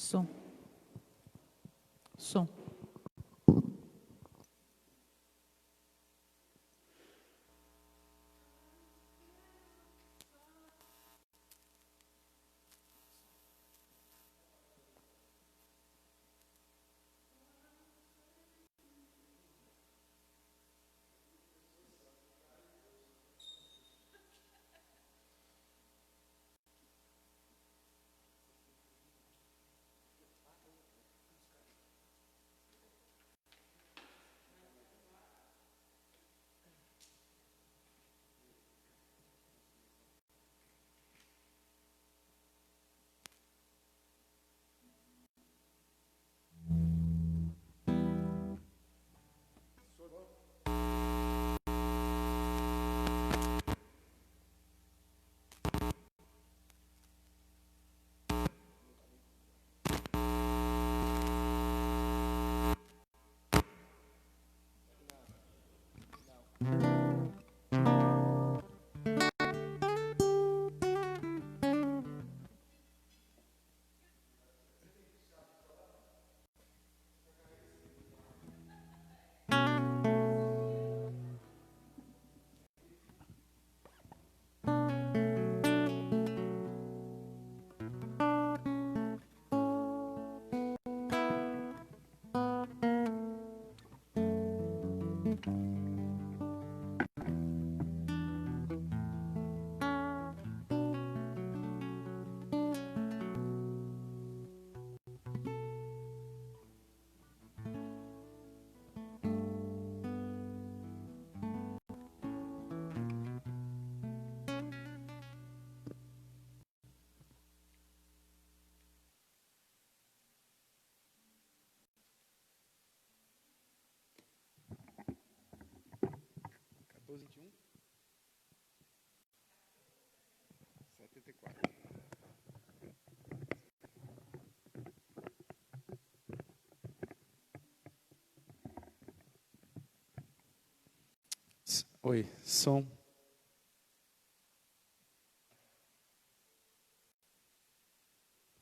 Som. Som. Acabou 21? 74. Oi, som.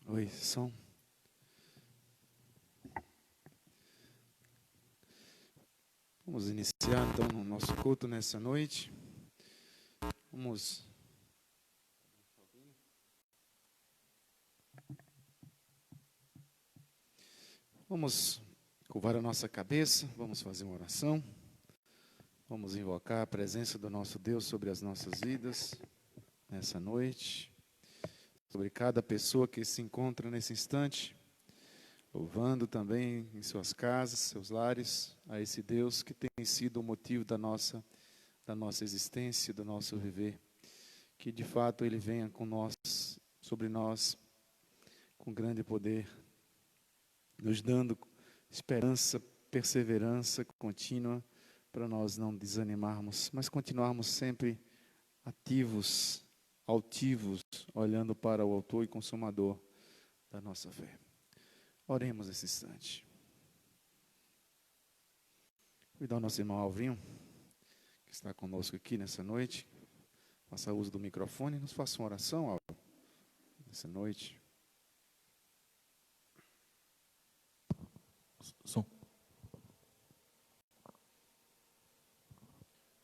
Oi, som. Vamos iniciar então o nosso culto nessa noite. Vamos curvar a nossa cabeça, vamos fazer uma oração. Vamos invocar a presença do nosso Deus sobre as nossas vidas nessa noite. Sobre cada pessoa que se encontra nesse instante, louvando também em suas casas, seus lares, a esse Deus que tem sido o motivo da nossa existência, do nosso viver. Que de fato Ele venha com nós, sobre nós, com grande poder, nos dando esperança, perseverança contínua, para nós não desanimarmos, mas continuarmos sempre ativos, altivos, olhando para o autor e consumador da nossa fé. Oremos esse instante. Cuidar do nosso irmão Alvinho, que está conosco aqui nessa noite. Faça uso do microfone, nos faça uma oração, Alvinho, nessa noite. Som.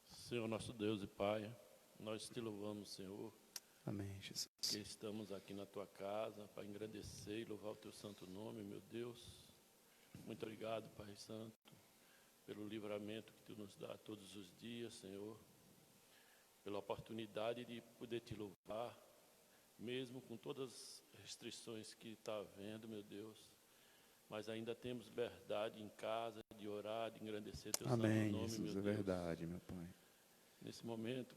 Senhor, nosso Deus e Pai, nós te louvamos, Senhor. Amém, Jesus. Que estamos aqui na tua casa para engrandecer e louvar o teu santo nome, meu Deus. Muito obrigado, Pai Santo, pelo livramento que tu nos dá todos os dias, Senhor. Pela oportunidade de poder te louvar, mesmo com todas as restrições que está havendo, meu Deus. Mas ainda temos liberdade em casa de orar, de engrandecer teu santo nome, Jesus, meu Deus. é verdade, meu Pai. Nesse momento,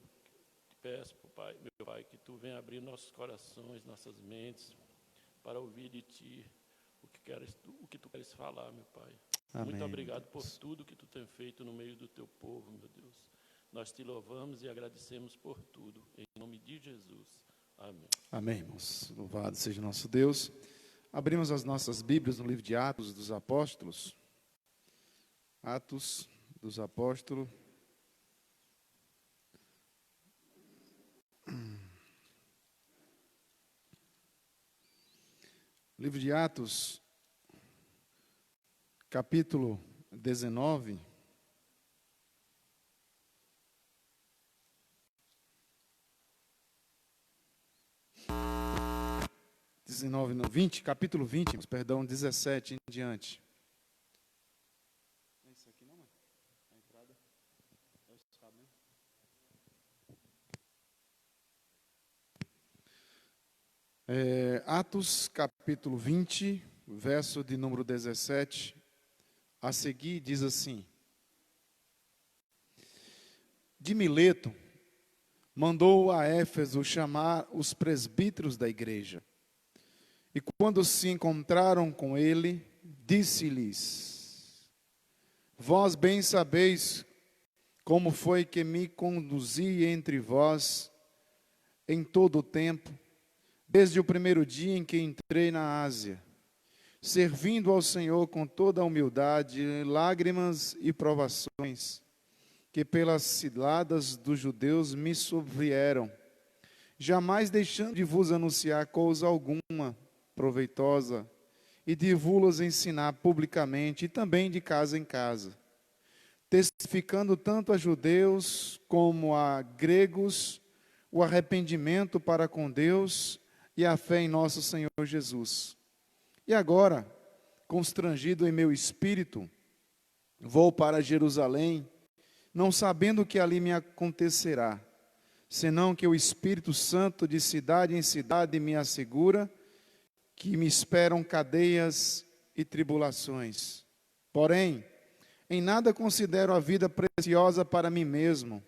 te peço, Pai, meu Pai, que tu venha abrir nossos corações, nossas mentes, para ouvir de ti o que tu queres falar, meu Pai. Amém, Muito obrigado meu por Deus. tudo que tu tem feito no meio do teu povo, meu Deus. Nós te louvamos e agradecemos por tudo. Em nome de Jesus. Amém. Amém, irmãos. Louvado seja nosso Deus. Abrimos as nossas Bíblias no livro de Atos dos Apóstolos. Atos dos Apóstolos. Livro de Atos, capítulo 19. Capítulo 20, perdão, 17 em diante. É isso aqui não, a entrada é o estado, né? Atos, capítulo 20, verso de número 17, a seguir diz assim: de Mileto, mandou a Éfeso chamar os presbíteros da igreja. E quando se encontraram com ele, disse-lhes: vós bem sabeis como foi que me conduzi entre vós em todo o tempo, desde o primeiro dia em que entrei na Ásia, servindo ao Senhor com toda a humildade, lágrimas e provações, que pelas ciladas dos judeus me sobrevieram, jamais deixando de vos anunciar coisa alguma proveitosa, e de vos ensinar publicamente, e também de casa em casa, testificando tanto a judeus como a gregos o arrependimento para com Deus e a fé em nosso Senhor Jesus. E agora, constrangido em meu espírito, vou para Jerusalém, não sabendo o que ali me acontecerá, senão que o Espírito Santo de cidade em cidade me assegura que me esperam cadeias e tribulações. Porém, em nada considero a vida preciosa para mim mesmo,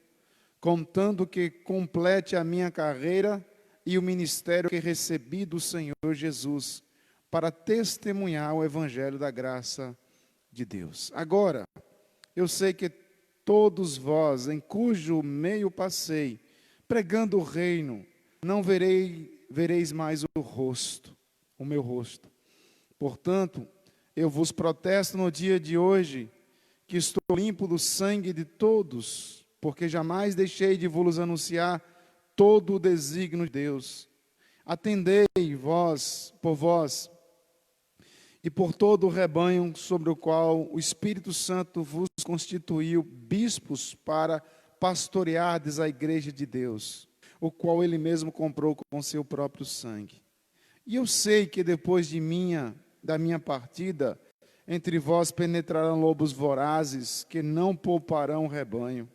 contando que complete a minha carreira e o ministério que recebi do Senhor Jesus, para testemunhar o evangelho da graça de Deus. Agora, eu sei que todos vós, em cujo meio passei, pregando o reino, não vereis mais o meu rosto. Portanto, eu vos protesto no dia de hoje, que estou limpo do sangue de todos, porque jamais deixei de vos anunciar todo o desígnio de Deus. Atendei por vós e por todo o rebanho sobre o qual o Espírito Santo vos constituiu bispos para pastoreardes a igreja de Deus, o qual ele mesmo comprou com seu próprio sangue. E eu sei que depois da minha partida, entre vós penetrarão lobos vorazes, que não pouparão o rebanho,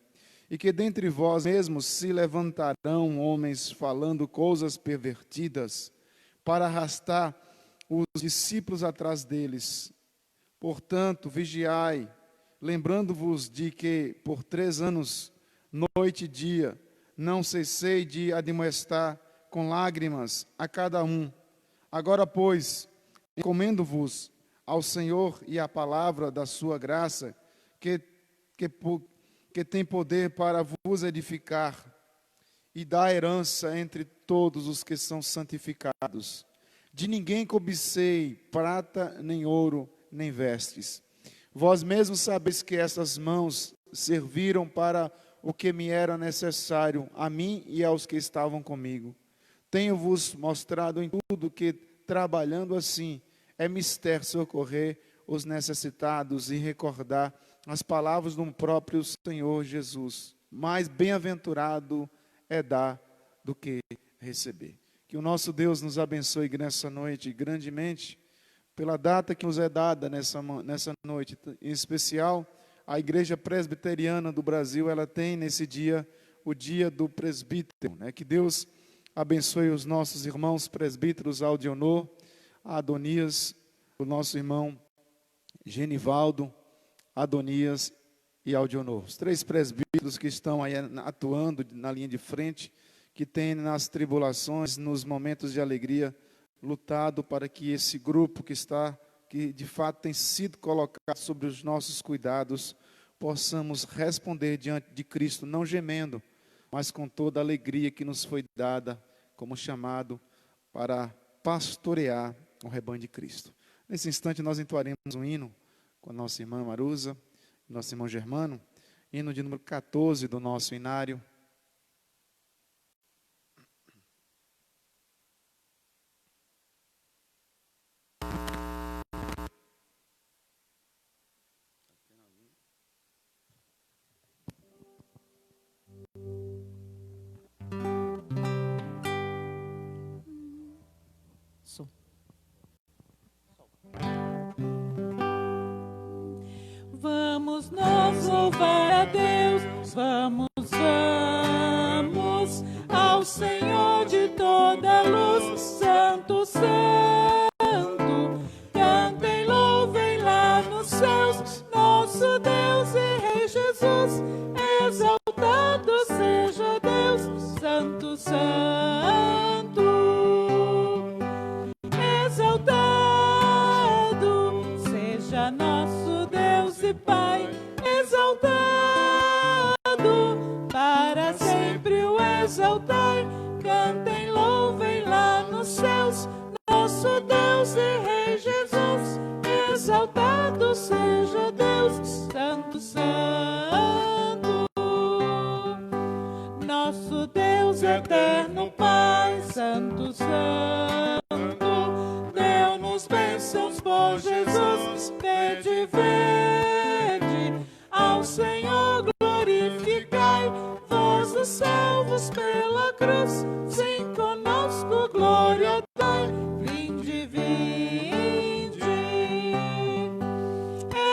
e que dentre vós mesmos se levantarão homens falando coisas pervertidas, para arrastar os discípulos atrás deles. Portanto, vigiai, lembrando-vos de que por 3 anos, noite e dia, não cessei de admoestar com lágrimas a cada um. Agora, pois, encomendo-vos ao Senhor e à palavra da sua graça, que tem poder para vos edificar e dar herança entre todos os que são santificados. De ninguém cobicei prata, nem ouro, nem vestes. Vós mesmos sabeis que essas mãos serviram para o que me era necessário, a mim e aos que estavam comigo. Tenho-vos mostrado em tudo que, trabalhando assim, é mister socorrer os necessitados e recordar as palavras do próprio Senhor Jesus. Mais bem-aventurado é dar do que receber. Que o nosso Deus nos abençoe nessa noite grandemente, pela data que nos é dada nessa noite. Em especial, a Igreja Presbiteriana do Brasil, ela tem nesse dia, o dia do presbítero, né? Que Deus abençoe os nossos irmãos presbíteros Aldionor, Adonias, o nosso irmão Genivaldo, Adonias e Aldionor. Os 3 presbíteros que estão aí atuando na linha de frente, que tem nas tribulações, nos momentos de alegria, lutado para que esse grupo que de fato tem sido colocado sobre os nossos cuidados, possamos responder diante de Cristo, não gemendo, mas com toda a alegria que nos foi dada como chamado para pastorear o rebanho de Cristo. Nesse instante nós entoaremos um hino com a nossa irmã Marusa, nosso irmão Germano, hino de número 14 do nosso inário. Vamos nós louvar a Deus, vamos ao Senhor de toda luz, Santo, Santo. Cantem, louvem lá nos céus, nosso Deus e Rei Jesus. Exaltado seja Deus, Santo, Santo. Exaltado seja nosso Deus e Pai, exaltado para sempre o exaltai. Cantem, louvem lá nos céus, nosso Deus e Rei Jesus. Exaltado seja Deus, Santo, Santo. Nosso Deus eterno Pai, Santo, Santo. Deu-nos bênçãos por Jesus. Vede, vede, ao Senhor glorificai. Vós os salvos pela cruz, sim, conosco glória dai. Vinde, vinde,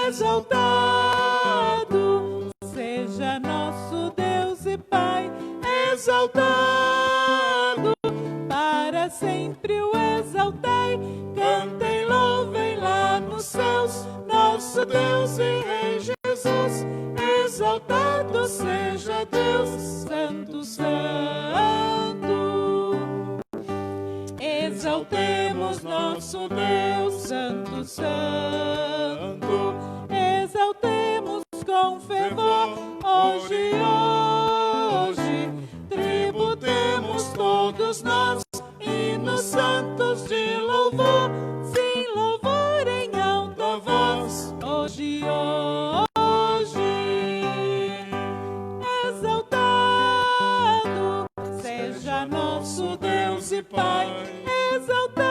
exaltado seja nosso Deus e Pai, exaltado para sempre o exaltai. Cantem, louvem lá nos céus, nosso Deus e Rei Jesus. Exaltado seja Deus, Santo, Santo. Exaltemos nosso Deus, Santo, Santo. Exaltemos com fervor hoje, hoje. Tributemos todos nós hinos santos de louvor, sim, louvor em alta voz hoje, hoje. Exaltado seja nosso Deus e Pai, exaltado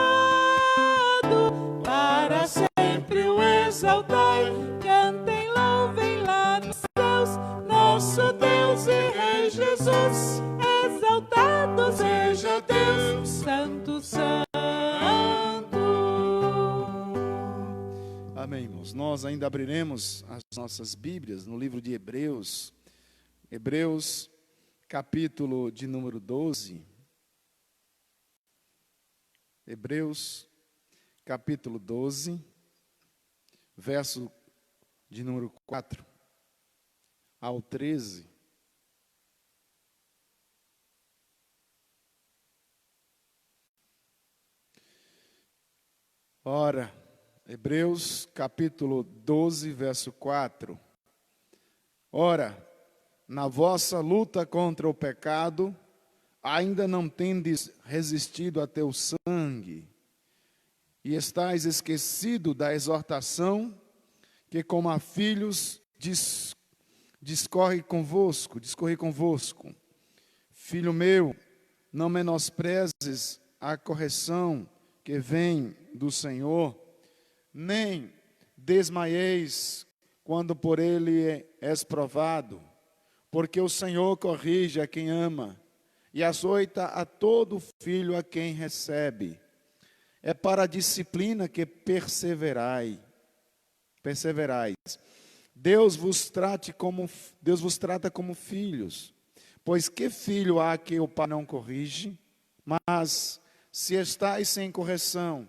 para sempre o exaltai. Cantem, louvem lá nos céus, nosso Deus e Rei Jesus. Exaltado seja Deus, Santo, Santo. Amém, irmãos. Nós ainda abriremos as nossas Bíblias no livro de Hebreus. Hebreus, capítulo de número 12. Hebreus, capítulo 12, verso de número 4 ao 13. Ora, Hebreus capítulo 12, verso 4. Ora, na vossa luta contra o pecado, ainda não tendes resistido a teu sangue, e estáis esquecido da exortação que, como a filhos, discorre convosco. Filho meu, não menosprezes a correção que vem do Senhor, nem desmaieis quando por ele és provado, porque o Senhor corrige a quem ama e açoita a todo filho a quem recebe. É para a disciplina que perseverais. Deus vos trata como filhos, pois que filho há que o pai não corrige? Mas se estáis sem correção,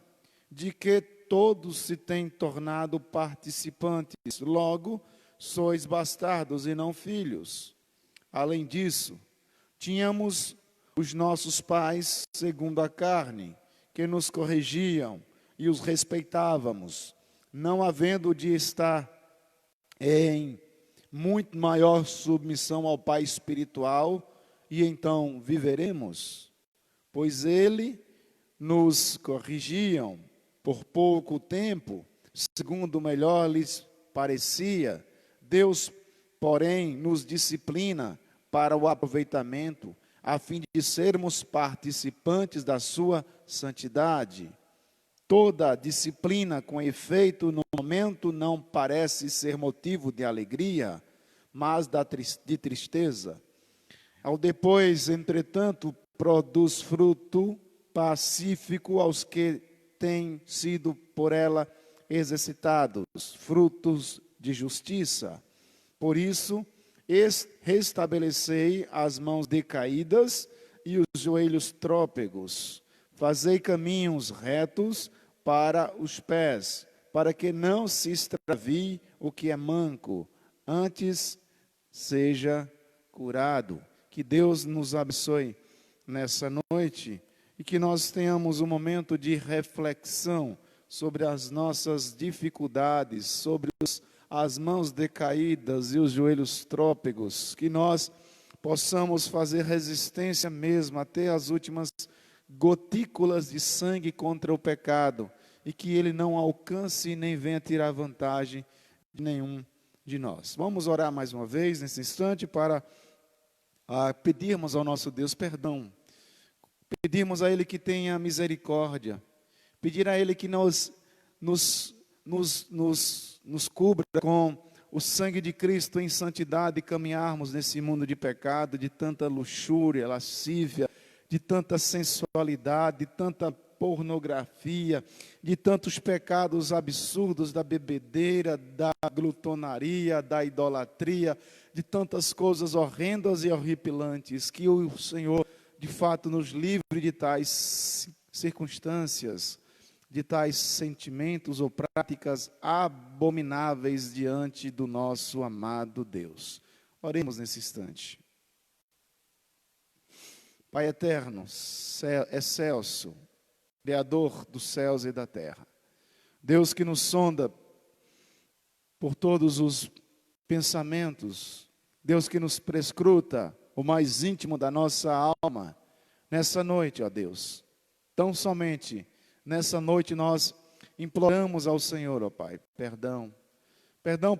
de que todos se têm tornado participantes, logo sois bastardos e não filhos. Além disso, tínhamos os nossos pais segundo a carne, que nos corrigiam e os respeitávamos, não havendo de estar em muito maior submissão ao Pai espiritual, e então viveremos? Pois ele nos corrigiam por pouco tempo, segundo melhor lhes parecia. Deus, porém, nos disciplina para o aproveitamento, a fim de sermos participantes da sua santidade. Toda disciplina, com efeito, no momento não parece ser motivo de alegria, mas de tristeza. Ao depois, entretanto, produz fruto pacífico aos que têm sido por ela exercitados, frutos de justiça. Por isso, restabelecei as mãos decaídas e os joelhos trôpegos. Fazei caminhos retos para os pés, para que não se extravie o que é manco, antes seja curado. Que Deus nos abençoe nessa noite e que nós tenhamos um momento de reflexão sobre as nossas dificuldades, sobre as mãos decaídas e os joelhos trôpegos, que nós possamos fazer resistência mesmo até as últimas gotículas de sangue contra o pecado, e que ele não alcance nem venha tirar vantagem de nenhum de nós. Vamos orar mais uma vez nesse instante para pedirmos ao nosso Deus perdão, pedirmos a Ele que tenha misericórdia, pedir a Ele que nos cubra com o sangue de Cristo em santidade e caminharmos nesse mundo de pecado, de tanta luxúria, lascívia, de tanta sensualidade, de tanta pornografia, de tantos pecados absurdos, da bebedeira, da glutonaria, da idolatria, de tantas coisas horrendas e horripilantes, que o Senhor de fato nos livre de tais circunstâncias, de tais sentimentos ou práticas abomináveis diante do nosso amado Deus. Oremos nesse instante. Pai eterno, excelso, Criador dos céus e da terra, Deus que nos sonda por todos os pensamentos, Deus que nos prescruta o mais íntimo da nossa alma, nessa noite, ó Deus, tão somente nessa noite nós imploramos ao Senhor, ó Pai, perdão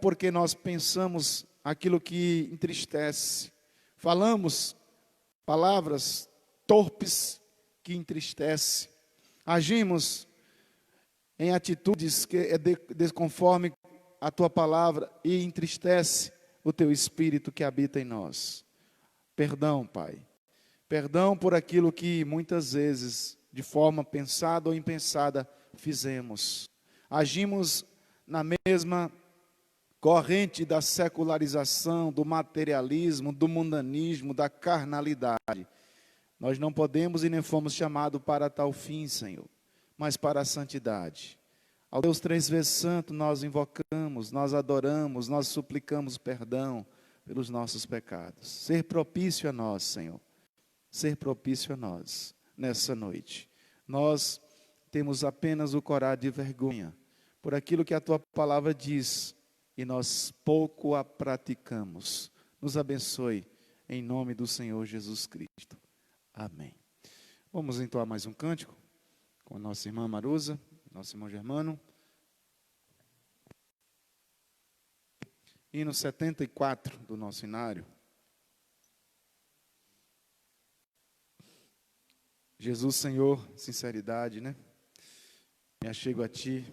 porque nós pensamos aquilo que entristece, falamos palavras torpes que entristecem, agimos em atitudes que é desconforme a Tua palavra e entristece o Teu Espírito que habita em nós. Perdão, Pai. Perdão por aquilo que muitas vezes, de forma pensada ou impensada, fizemos. Agimos na mesma corrente da secularização, do materialismo, do mundanismo, da carnalidade. Nós não podemos e nem fomos chamados para tal fim, Senhor, mas para a santidade. Ao Deus três vezes santo, nós invocamos, nós adoramos, nós suplicamos perdão pelos nossos pecados. Ser propício a nós, Senhor, ser propício a nós nessa noite. Nós temos apenas o corar de vergonha por aquilo que a Tua palavra diz e nós pouco a praticamos. Nos abençoe em nome do Senhor Jesus Cristo. Amém. Vamos entoar mais um cântico com a nossa irmã Marusa, nosso irmão Germano. Hino 74 do nosso inário. Jesus, Senhor, sinceridade, né? Me achego a Ti.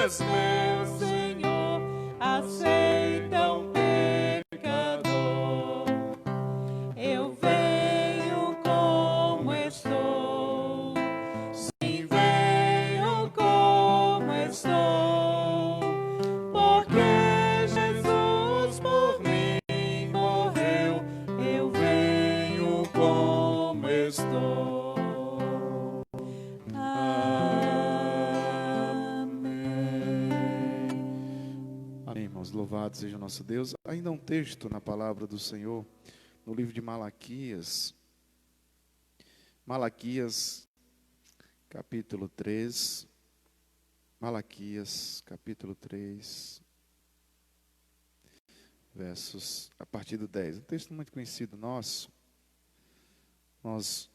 és meu Senhor, aceita um pecador. Eu venho como estou, sim, venho como estou, porque Jesus por mim morreu. Eu venho como estou. Amém, irmãos. Louvado seja o nosso Deus. Ainda um texto na palavra do Senhor, no livro de Malaquias. Malaquias, capítulo 3. Malaquias, capítulo 3. Versos a partir do 10. Um texto muito conhecido nosso. Nós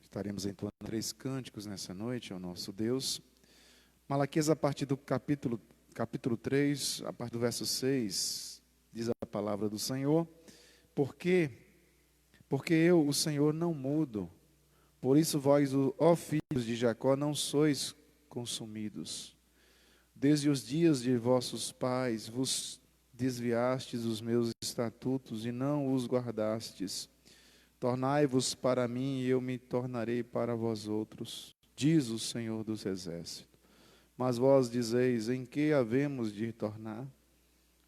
estaremos entoando 3 cânticos nessa noite ao nosso Deus. Malaquias, a partir do capítulo 3, a partir do verso 6, diz a palavra do Senhor: Porque eu, o Senhor, não mudo, por isso vós, ó filhos de Jacó, não sois consumidos. Desde os dias de vossos pais vos desviastes os meus estatutos e não os guardastes. Tornai-vos para mim e eu me tornarei para vós outros, diz o Senhor dos Exércitos. Mas vós dizeis, em que havemos de tornar?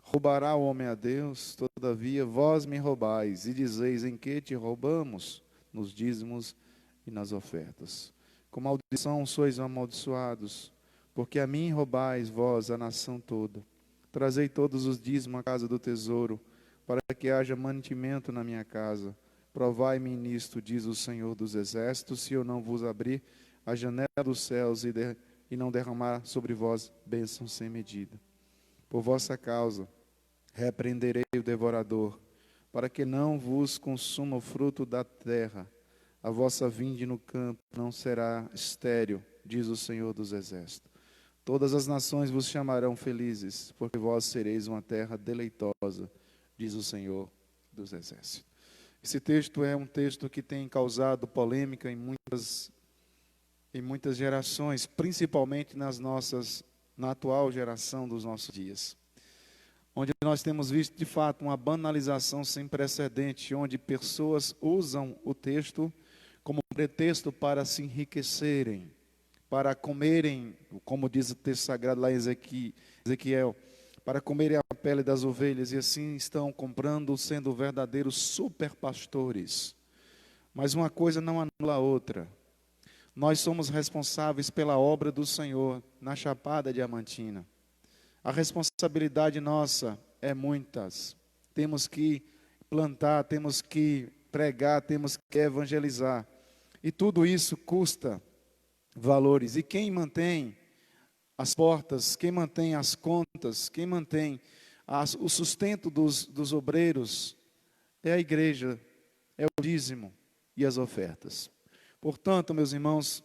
Roubará o homem a Deus? Todavia vós me roubais, e dizeis, em que te roubamos? Nos dízimos e nas ofertas. Com maldição sois amaldiçoados, porque a mim roubais vós a nação toda. Trazei todos os dízimos à casa do tesouro, para que haja mantimento na minha casa. Provai-me nisto, diz o Senhor dos Exércitos, se eu não vos abrir a janela dos céus e não derramar sobre vós bênçãos sem medida. Por vossa causa, repreenderei o devorador, para que não vos consuma o fruto da terra. A vossa vinde no campo não será estéril, diz o Senhor dos Exércitos. Todas as nações vos chamarão felizes, porque vós sereis uma terra deleitosa, diz o Senhor dos Exércitos. Esse texto é um texto que tem causado polêmica em muitas gerações, principalmente na atual geração dos nossos dias, onde nós temos visto de fato uma banalização sem precedente, onde pessoas usam o texto como pretexto para se enriquecerem, para comerem, como diz o texto sagrado lá em Ezequiel, para comerem a pele das ovelhas, e assim estão comprando, sendo verdadeiros superpastores. Mas uma coisa não anula a outra. Nós somos responsáveis pela obra do Senhor na Chapada Diamantina. A responsabilidade nossa é muitas. Temos que plantar, temos que pregar, temos que evangelizar. E tudo isso custa valores. E quem mantém as portas, quem mantém as contas, quem mantém o sustento dos obreiros é a igreja, é o dízimo e as ofertas. Portanto, meus irmãos,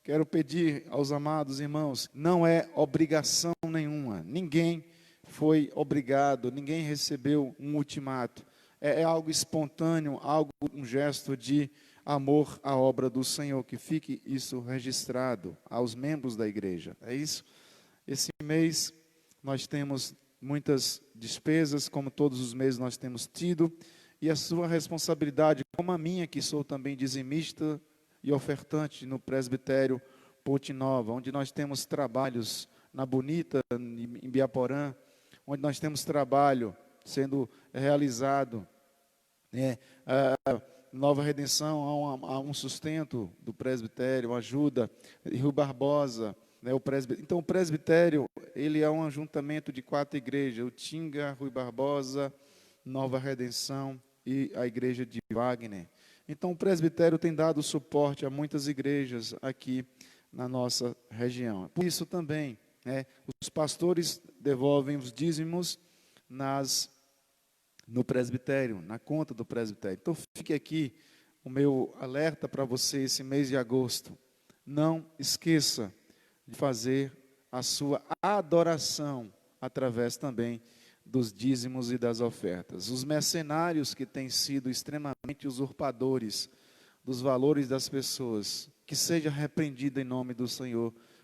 quero pedir aos amados irmãos, não é obrigação nenhuma, ninguém foi obrigado, ninguém recebeu um ultimato, é algo espontâneo, um gesto de amor à obra do Senhor, que fique isso registrado aos membros da igreja, é isso? Esse mês nós temos muitas despesas, como todos os meses nós temos tido, e a sua responsabilidade, como a minha, que sou também dizimista e ofertante no presbitério Ponte Nova, onde nós temos trabalhos na Bonita, em Biaporã, onde nós temos trabalho sendo realizado, Nova Redenção, há um sustento do presbitério, uma ajuda, Rio Barbosa, Então o presbitério, ele é um ajuntamento de 4 igrejas, o Tinga, Rui Barbosa, Nova Redenção e a igreja de Wagner. Então o presbitério tem dado suporte a muitas igrejas aqui na nossa região. Por isso também, os pastores devolvem os dízimos no presbitério, na conta do presbitério. Então fique aqui o meu alerta para você esse mês de agosto. Não esqueça de fazer a sua adoração através também dos dízimos e das ofertas. Os mercenários que têm sido extremamente usurpadores dos valores das pessoas, que seja repreendido em nome do Senhor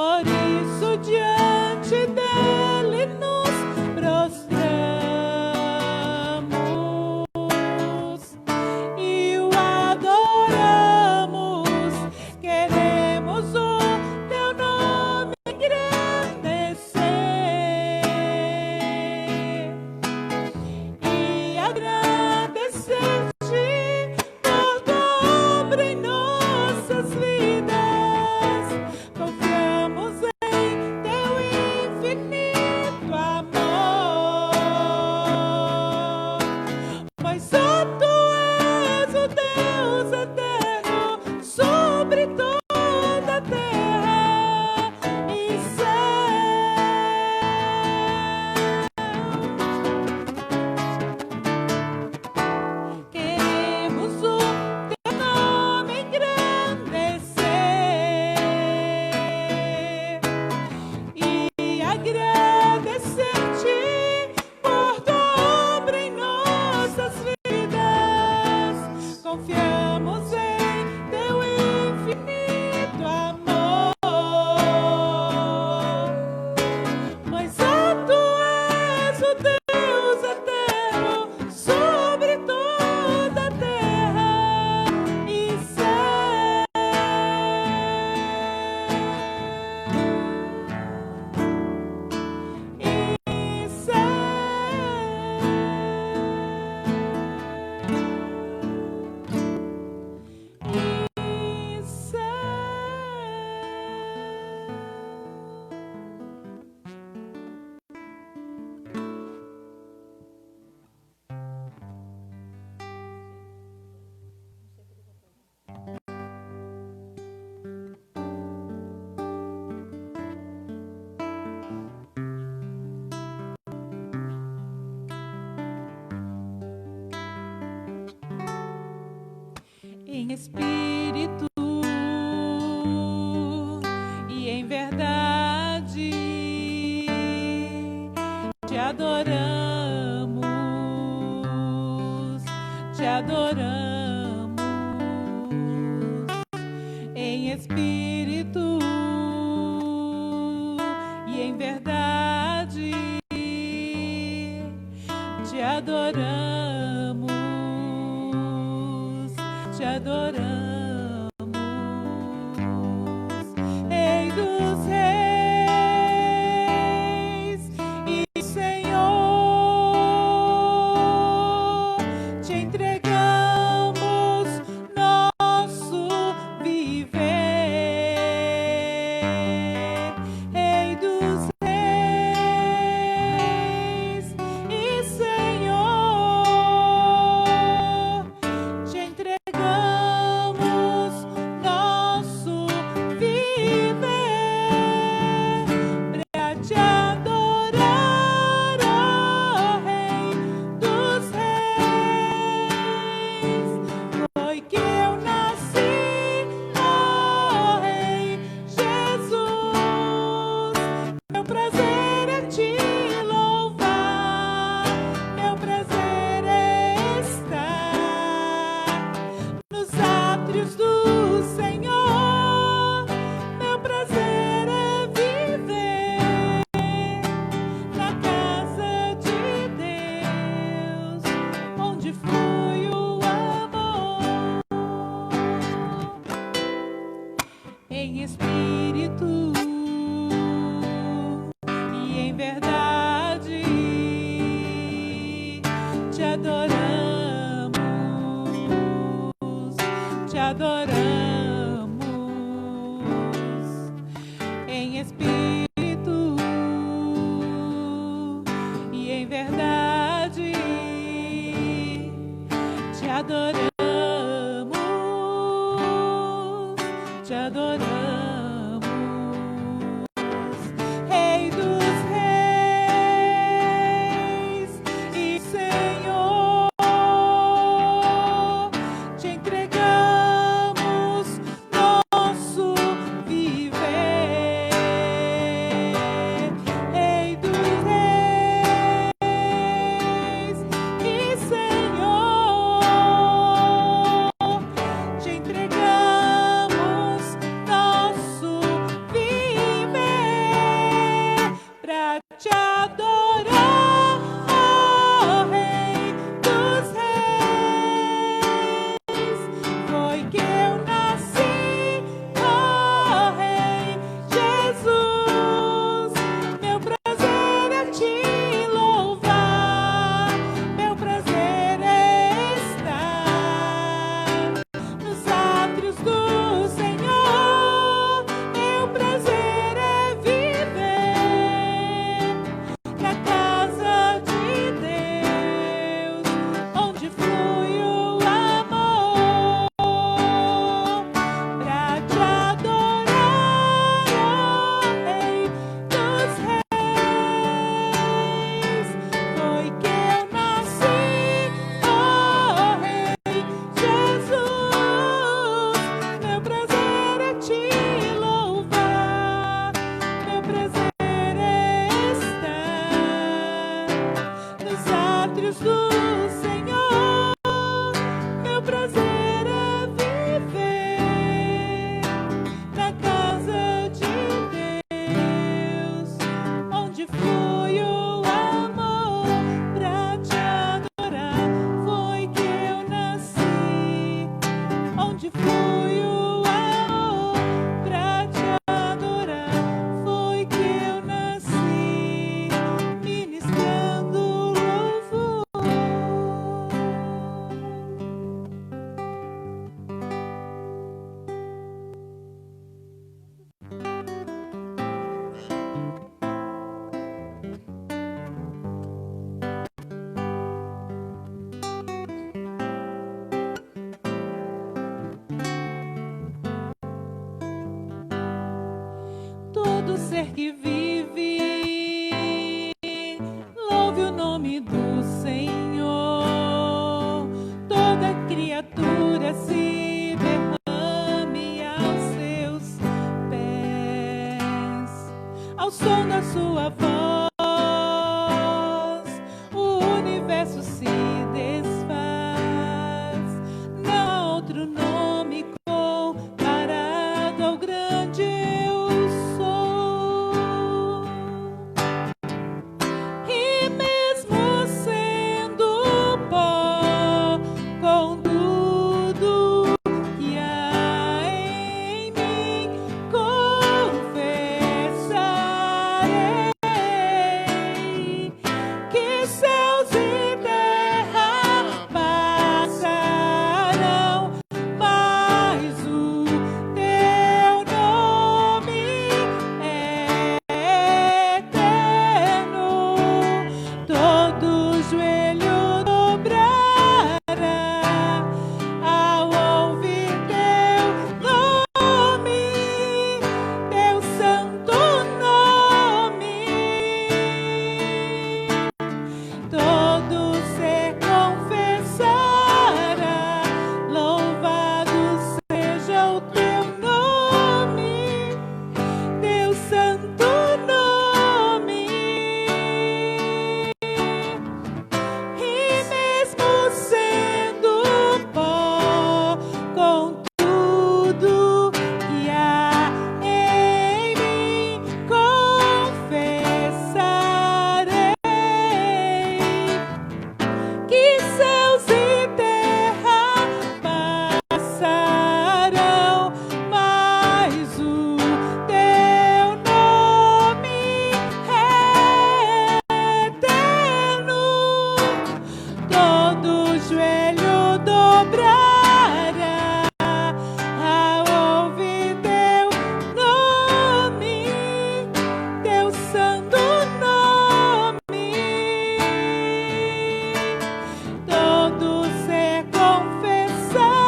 Por isso diante dele nos prostramos e o adoramos. Queremos o teu nome engrandecer e agradecer-te por tua obra em nossas vidas. Confiamos em teu infinito amor, pois só tu és o Deus eterno sobre toda a terra e céu. Queremos o teu nome engrandecer e agradecer-te por tua obra em nossas vidas. Confiamos em teu infinito amor, pois só tu és o Deus eterno sobre toda a terra e céu. E céu. E céu. Em espírito e em verdade te adoramos, te adoramos. Em espírito e em verdade te adoramos, te adoramos. Rei dos reis e Senhor, te entregamos nosso viver. Rei dos reis e Senhor, te entregamos nosso viver pra te adorar, ó Rei dos reis. Foi que eu nasci, ó Rei Jesus. Meu prazer é te louvar, meu prazer é estar nos átrios do Senhor. Meu prazer é viver na casa de Deus, onde flui o amor. Em espírito e em verdade te adoramos, te adoramos. Em espírito e em verdade te adoramos, te adoramos. Rei dos reis e Senhor, te entregamos nosso viver. Rei dos reis e Senhor, te entregamos nosso todo ser que vive, louve o nome do Senhor. Toda criatura se derrame aos seus pés, ao som da sua voz. O universo se desfaz. Não há outro nome comparado ao grande eu sou. E mesmo sendo pó, com tudo que há em mim, confessarei que céus e terra passarão, mas o teu nome é eterno. Todo joelho dobrará ao ouvir teu nome, teu santo nome. Todo ser confessará, louvado seja o teu nome, teu santo nome. E mesmo sendo pó, com tudo que há em mim, confessarei que céus e terra passarão, mas o teu nome é eterno. Todo joelho dobrará ao ouvir teu nome, teu santo nome. Todo ser confessará,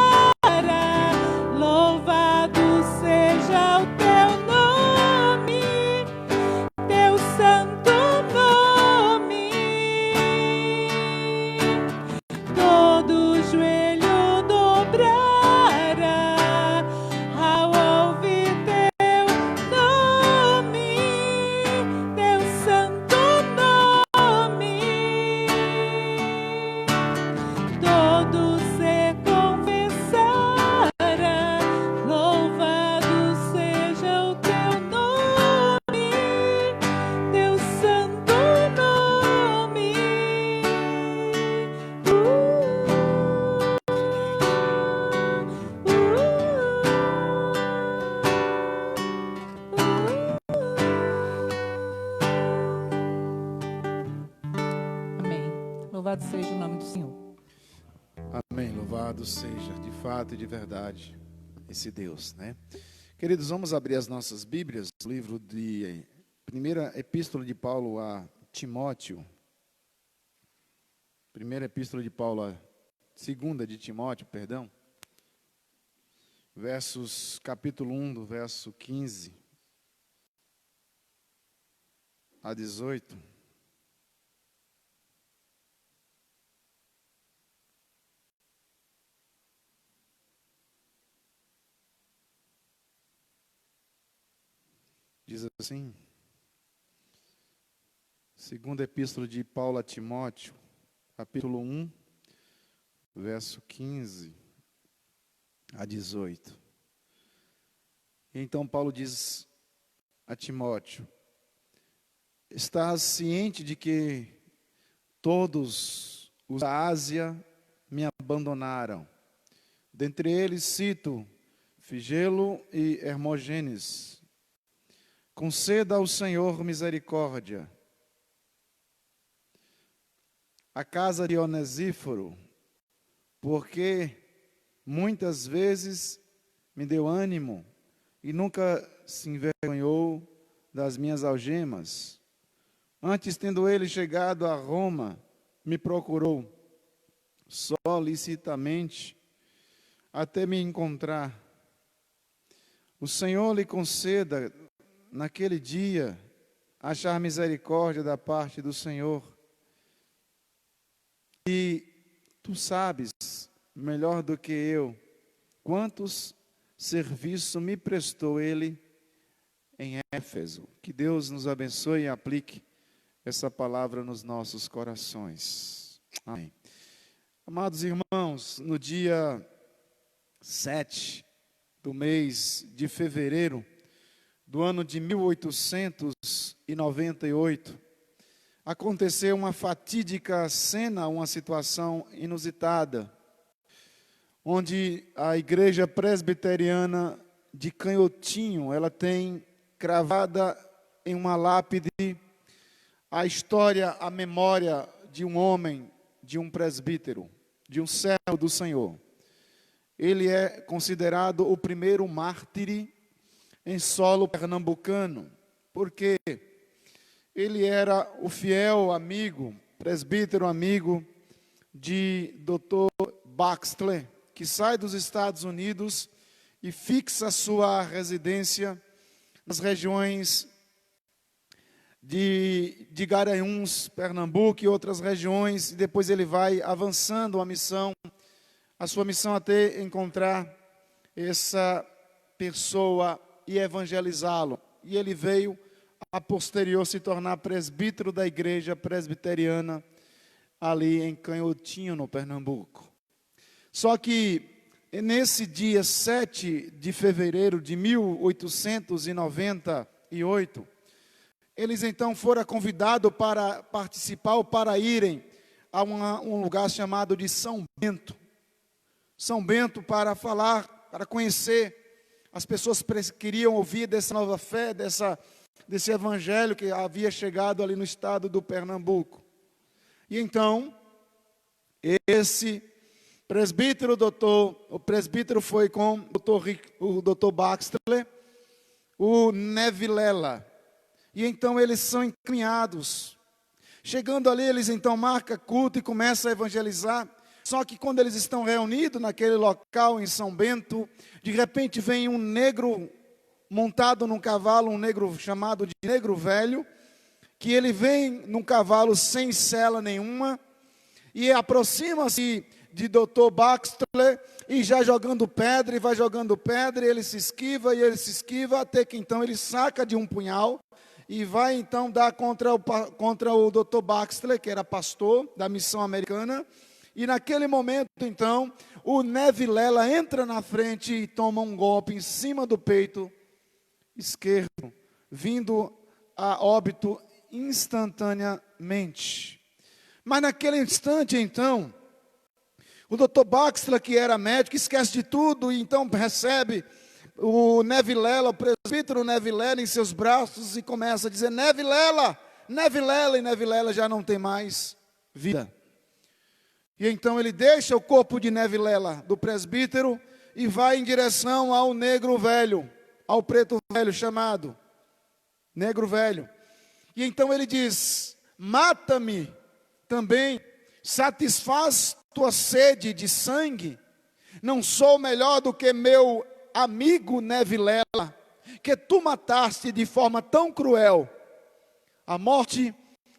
louvado seja o teu nome, teu santo nome. Todo joelho dobrará ao ouvir teu nome, teu santo nome. Todo ser confessará, louvado seja o teu nome, teu santo nome. Amém. Louvado seja o nome do Senhor. Amém. Louvado seja, de fato e de verdade, esse Deus, né? Queridos, vamos abrir as nossas Bíblias, o livro de primeira epístola de Paulo a Timóteo. Primeira epístola de Paulo a segunda de Timóteo, perdão. Capítulo 1, do verso 15 a 18. Diz assim, segunda epístola de Paulo a Timóteo, capítulo 1, verso 15 a 18. Então Paulo diz a Timóteo: estás ciente de que todos os da Ásia me abandonaram. Dentre eles cito Figelo e Hermógenes. Conceda ao Senhor misericórdia. A casa de Onesíforo, porque muitas vezes me deu ânimo e nunca se envergonhou das minhas algemas. Antes, tendo ele chegado a Roma, me procurou solicitamente até me encontrar. O Senhor lhe conceda naquele dia, achar misericórdia da parte do Senhor. E tu sabes, melhor do que eu, quantos serviços me prestou ele em Éfeso. Que Deus nos abençoe e aplique essa palavra nos nossos corações. Amém. Amados irmãos, no dia 7 do mês de fevereiro do ano de 1898, aconteceu uma fatídica cena, uma situação inusitada, onde a igreja presbiteriana de Canhotinho, ela tem cravada em uma lápide a história, a memória de um homem, de um presbítero, de um servo do Senhor. Ele é considerado o primeiro mártir em solo pernambucano, porque ele era o fiel amigo, presbítero amigo de Dr. Baxter, que sai dos Estados Unidos e fixa sua residência nas regiões de Garanhuns, Pernambuco e outras regiões, e depois ele vai avançando a sua missão até encontrar essa pessoa e evangelizá-lo. E ele veio a posterior se tornar presbítero da igreja presbiteriana ali em Canhotinho, no Pernambuco. Só que nesse dia 7 de fevereiro de 1898, eles então foram convidados para participar ou para irem a um lugar chamado de São Bento. São Bento, para falar, para conhecer. As pessoas queriam ouvir dessa nova fé, desse evangelho que havia chegado ali no estado do Pernambuco. E então, esse presbítero, o presbítero foi com o doutor Baxter, o Nevilela. E então eles são encaminhados. Chegando ali, eles então marcam culto e começam a evangelizar. Só que quando eles estão reunidos naquele local em São Bento, de repente vem um negro montado num cavalo, um negro chamado de negro velho, que ele vem num cavalo sem sela nenhuma, e aproxima-se de Dr. Baxter, e já jogando pedra, e vai jogando pedra, e ele se esquiva, até que então ele saca de um punhal, e vai então dar contra o Dr. Baxter, que era pastor da missão americana. E naquele momento então, o Nevilela entra na frente e toma um golpe em cima do peito esquerdo, vindo a óbito instantaneamente. Mas naquele instante então, o Dr. Baxter, que era médico, esquece de tudo e então recebe o Nevilela, o presbítero Nevilela em seus braços e começa a dizer: Nevilela, Nevilela, e Nevilela já não tem mais vida. E então ele deixa o corpo de Nevilela, do presbítero, e vai em direção ao negro velho, ao preto velho chamado negro velho. E então ele diz: mata-me também, satisfaz tua sede de sangue, não sou melhor do que meu amigo Nevilela, que tu mataste de forma tão cruel. A morte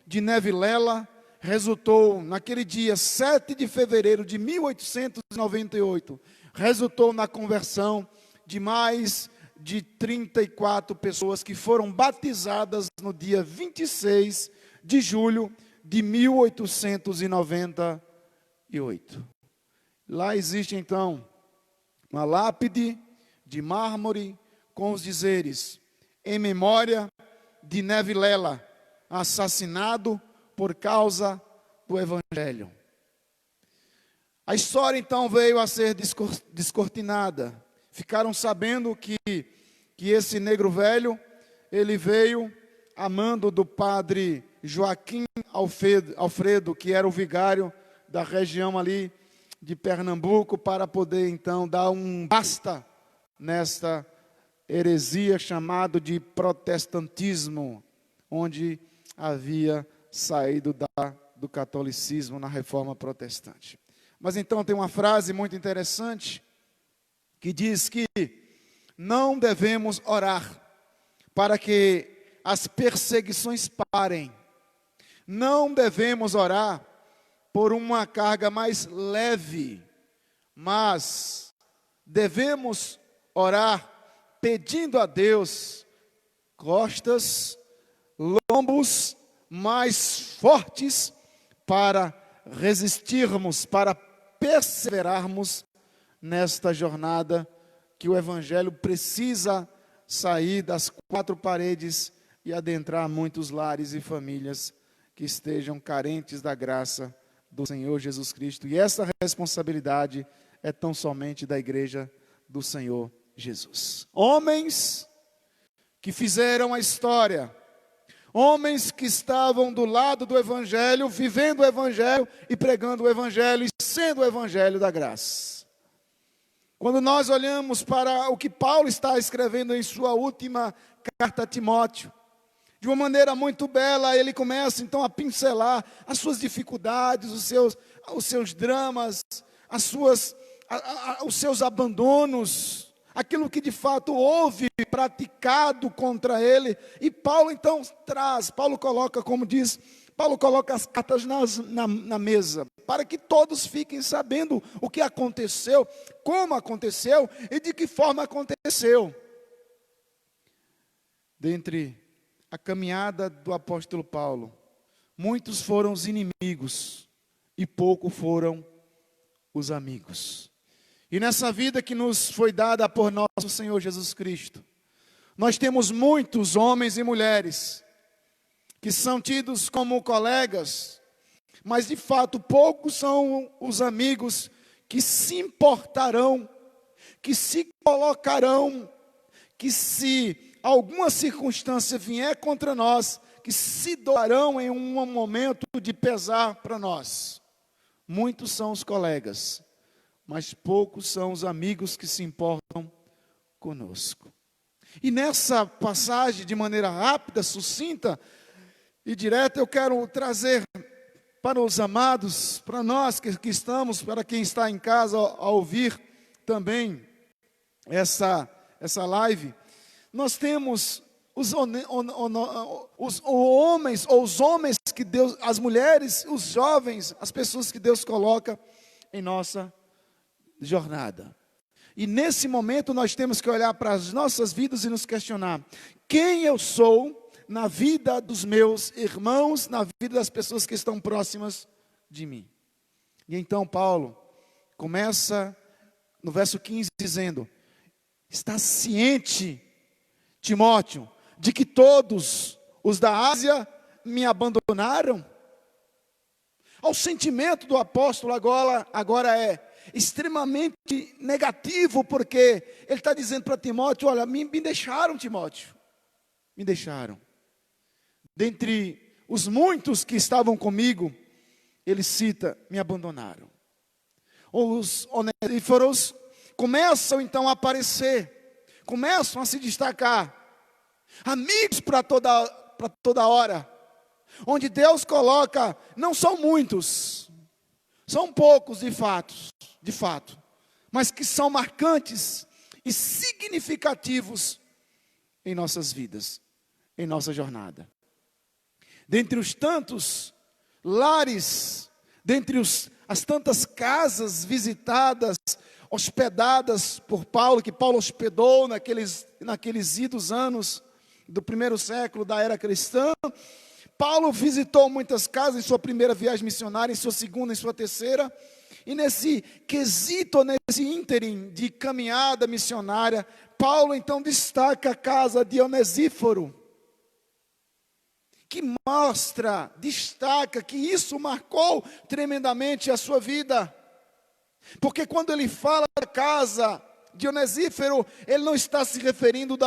de Nevilela resultou, naquele dia 7 de fevereiro de 1898, resultou na conversão de mais de 34 pessoas que foram batizadas no dia 26 de julho de 1898. Lá existe então uma lápide de mármore com os dizeres: em memória de Nevilela, assassinado por causa do evangelho. A história então veio a ser descortinada. Ficaram sabendo que esse negro velho, ele veio a mando do padre Joaquim Alfredo, que era o vigário da região ali de Pernambuco, para poder então dar um basta nesta heresia chamada de protestantismo, onde havia saído do catolicismo na reforma protestante. Mas então tem uma frase muito interessante que diz que não devemos orar para que as perseguições parem. Não devemos orar por uma carga mais leve, mas devemos orar pedindo a Deus costas, lombos mais fortes para resistirmos, para perseverarmos nesta jornada que o Evangelho precisa sair das quatro paredes e adentrar muitos lares e famílias que estejam carentes da graça do Senhor Jesus Cristo. E essa responsabilidade é tão somente da igreja do Senhor Jesus. Homens que fizeram a história, homens que estavam do lado do Evangelho, vivendo o Evangelho e pregando o Evangelho e sendo o Evangelho da graça. Quando nós olhamos para o que Paulo está escrevendo em sua última carta a Timóteo, de uma maneira muito bela, ele começa então a pincelar as suas dificuldades, os seus dramas, os seus abandonos, aquilo que de fato houve praticado contra ele. E Paulo então Paulo coloca, como diz, Paulo coloca as cartas na mesa, para que todos fiquem sabendo o que aconteceu, como aconteceu e de que forma aconteceu. Dentre a caminhada do apóstolo Paulo, muitos foram os inimigos e poucos foram os amigos. E nessa vida que nos foi dada por nosso Senhor Jesus Cristo, nós temos muitos homens e mulheres que são tidos como colegas, mas de fato poucos são os amigos que se importarão, que se colocarão, que se alguma circunstância vier contra nós, que se doarão em um momento de pesar para nós. Muitos são os colegas, mas poucos são os amigos que se importam conosco. E nessa passagem, de maneira rápida, sucinta e direta, eu quero trazer para os amados, para nós que estamos, para quem está em casa a ouvir também essa live. Nós temos os homens, ou os homens que Deus, as mulheres, os jovens, as pessoas que Deus coloca em nossa jornada. E nesse momento nós temos que olhar para as nossas vidas e nos questionar: quem eu sou na vida dos meus irmãos, na vida das pessoas que estão próximas de mim? E então Paulo começa no verso 15 dizendo: está ciente, Timóteo, de que todos os da Ásia me abandonaram? O sentimento do apóstolo agora é extremamente negativo, porque ele está dizendo para Timóteo: olha, me deixaram, Timóteo, me deixaram. Dentre os muitos que estavam comigo, ele cita: me abandonaram. Os onesíforos começam então a aparecer, começam a se destacar, amigos para toda hora, onde Deus coloca, não são muitos, são poucos de fato, mas que são marcantes e significativos em nossas vidas, em nossa jornada. Dentre os tantos lares, dentre as tantas casas visitadas, hospedadas por Paulo, que Paulo hospedou naqueles idos anos do primeiro século da era cristã, Paulo visitou muitas casas em sua primeira viagem missionária, em sua segunda, em sua terceira, e nesse quesito, nesse ínterim de caminhada missionária, Paulo então destaca a casa de Onesíforo, que destaca que isso marcou tremendamente a sua vida. Porque quando ele fala da casa de Onesíforo, ele não está se referindo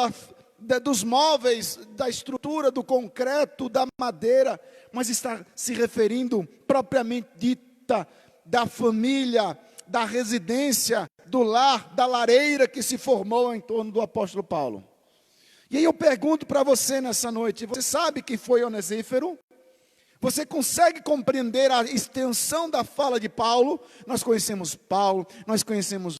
dos móveis, da estrutura, do concreto, da madeira, mas está se referindo propriamente dita da família, da residência, do lar, da lareira que se formou em torno do apóstolo Paulo. E aí eu pergunto para você nessa noite: você sabe quem foi Onesíforo? Você consegue compreender a extensão da fala de Paulo? Nós conhecemos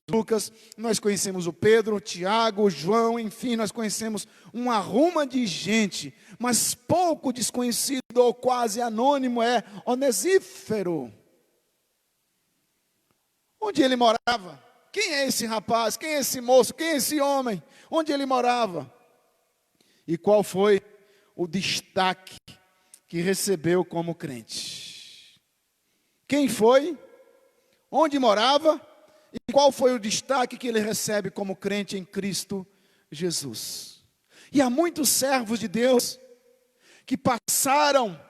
Lucas, nós conhecemos o Pedro, Tiago, João, enfim, nós conhecemos uma ruma de gente, mas pouco desconhecido ou quase anônimo é Onesífero. Onde ele morava? Quem é esse rapaz? Quem é esse moço? Quem é esse homem? Onde ele morava? E qual foi o destaque que recebeu como crente? Quem foi? Onde morava? E qual foi o destaque que ele recebe como crente em Cristo Jesus? E há muitos servos de Deus que passaram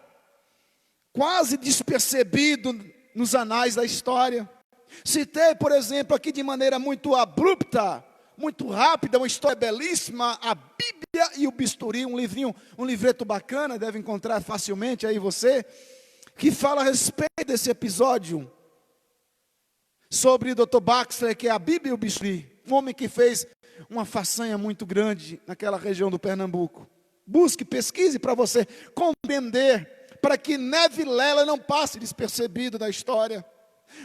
quase despercebidos nos anais da história. Citei, por exemplo, aqui de maneira muito abrupta, muito rápida, uma história belíssima, a Bíblia e o Bisturi, um livreto bacana, deve encontrar facilmente aí você, que fala a respeito desse episódio, sobre o Dr. Baxter, que é a Bíblia e o Bisturi, um homem que fez uma façanha muito grande naquela região do Pernambuco. Busque, pesquise para você compreender, para que Neville Lela não passe despercebido da história,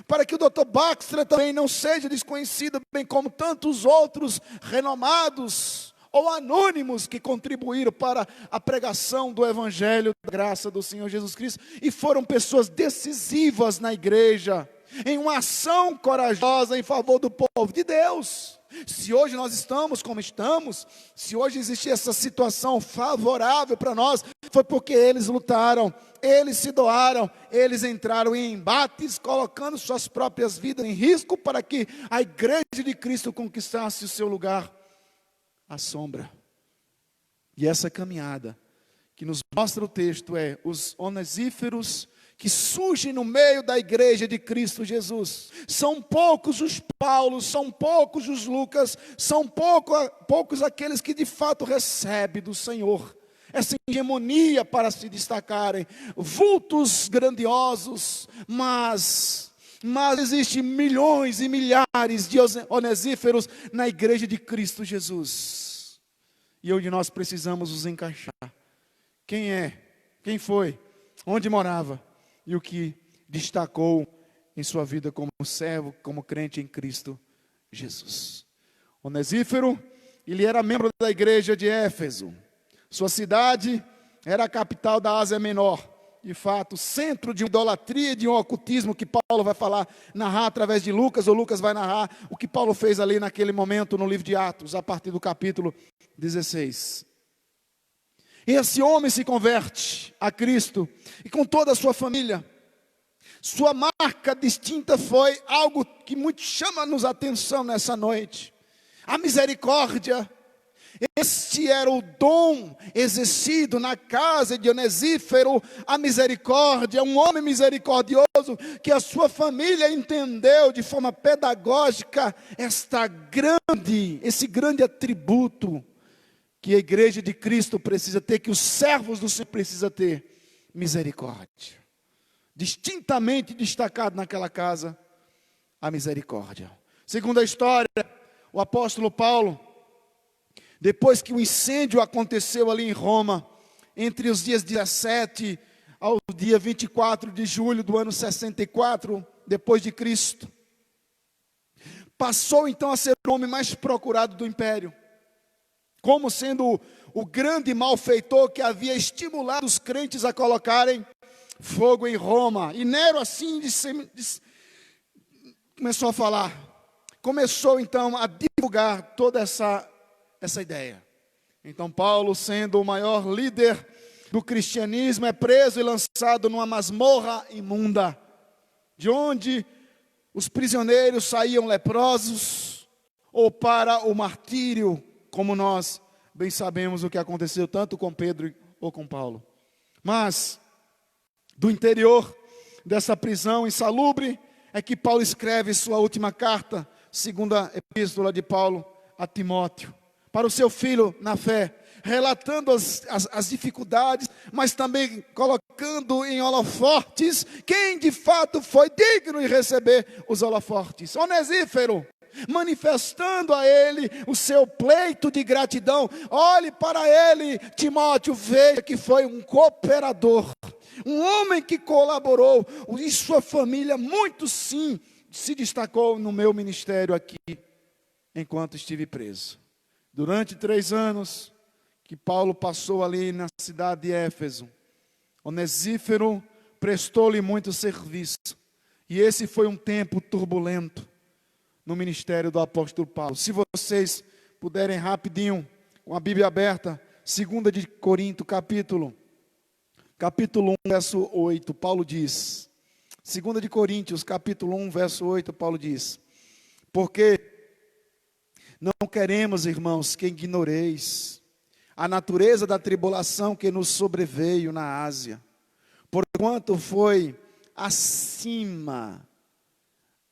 para que o Dr. Baxter também não seja desconhecido, bem como tantos outros renomados ou anônimos que contribuíram para a pregação do Evangelho da graça do Senhor Jesus Cristo e foram pessoas decisivas na igreja, em uma ação corajosa em favor do povo de Deus. Se hoje nós estamos como estamos, se hoje existe essa situação favorável para nós, foi porque eles lutaram, eles se doaram, eles entraram em embates, colocando suas próprias vidas em risco para que a igreja de Cristo conquistasse o seu lugar à sombra. E essa caminhada que nos mostra o texto é os onesíferos que surgem no meio da igreja de Cristo Jesus. São poucos os Paulos, são poucos os Lucas, são poucos aqueles que de fato recebem do Senhor essa hegemonia para se destacarem, vultos grandiosos, mas existem milhões e milhares de onesíferos na igreja de Cristo Jesus, e onde nós precisamos os encaixar. Quem é? Quem foi? Onde morava? E o que destacou em sua vida como servo, como crente em Cristo Jesus? Onesífero, ele era membro da igreja de Éfeso. Sua cidade era a capital da Ásia Menor. De fato, centro de idolatria e de um ocultismo que Paulo vai narrar através de Lucas, ou Lucas vai narrar o que Paulo fez ali naquele momento no livro de Atos, a partir do capítulo 16. Esse homem se converte a Cristo, e com toda a sua família. Sua marca distinta foi algo que muito chama-nos a atenção nessa noite: a misericórdia. Este era o dom exercido na casa de Onesífero, a misericórdia, um homem misericordioso, que a sua família entendeu de forma pedagógica esse grande atributo que a igreja de Cristo precisa ter, que os servos do Senhor precisam ter: misericórdia. Distintamente destacado naquela casa, a misericórdia. Segundo a história, o apóstolo Paulo, depois que o incêndio aconteceu ali em Roma, entre os dias 17 ao dia 24 de julho do ano 64, depois de Cristo, passou então a ser o homem mais procurado do império, como sendo o grande malfeitor que havia estimulado os crentes a colocarem fogo em Roma. E Nero assim começou a falar, começou então a divulgar toda essa ideia. Então Paulo, sendo o maior líder do cristianismo, é preso e lançado numa masmorra imunda, de onde os prisioneiros saíam leprosos, ou para o martírio, como nós bem sabemos o que aconteceu tanto com Pedro ou com Paulo. Mas do interior dessa prisão insalubre é que Paulo escreve sua última carta, segunda epístola de Paulo a Timóteo, para o seu filho na fé, relatando as dificuldades, mas também colocando em holofotes quem de fato foi digno de receber os holofotes: Onesífero, manifestando a ele o seu pleito de gratidão. Olhe para ele, Timóteo, veja que foi um cooperador, Um homem que colaborou, e sua família muito sim, se destacou no meu ministério aqui, enquanto estive preso. Durante 3 anos, que Paulo passou ali na cidade de Éfeso, Onesífero prestou-lhe muito serviço. E esse foi um tempo turbulento no ministério do apóstolo Paulo. Se vocês puderem rapidinho, com a Bíblia aberta, 2 de Coríntios, capítulo 1, verso 8, Paulo diz, 2 de Coríntios, capítulo 1, verso 8, Paulo diz, porque não queremos, irmãos, que ignoreis a natureza da tribulação que nos sobreveio na Ásia, porquanto foi acima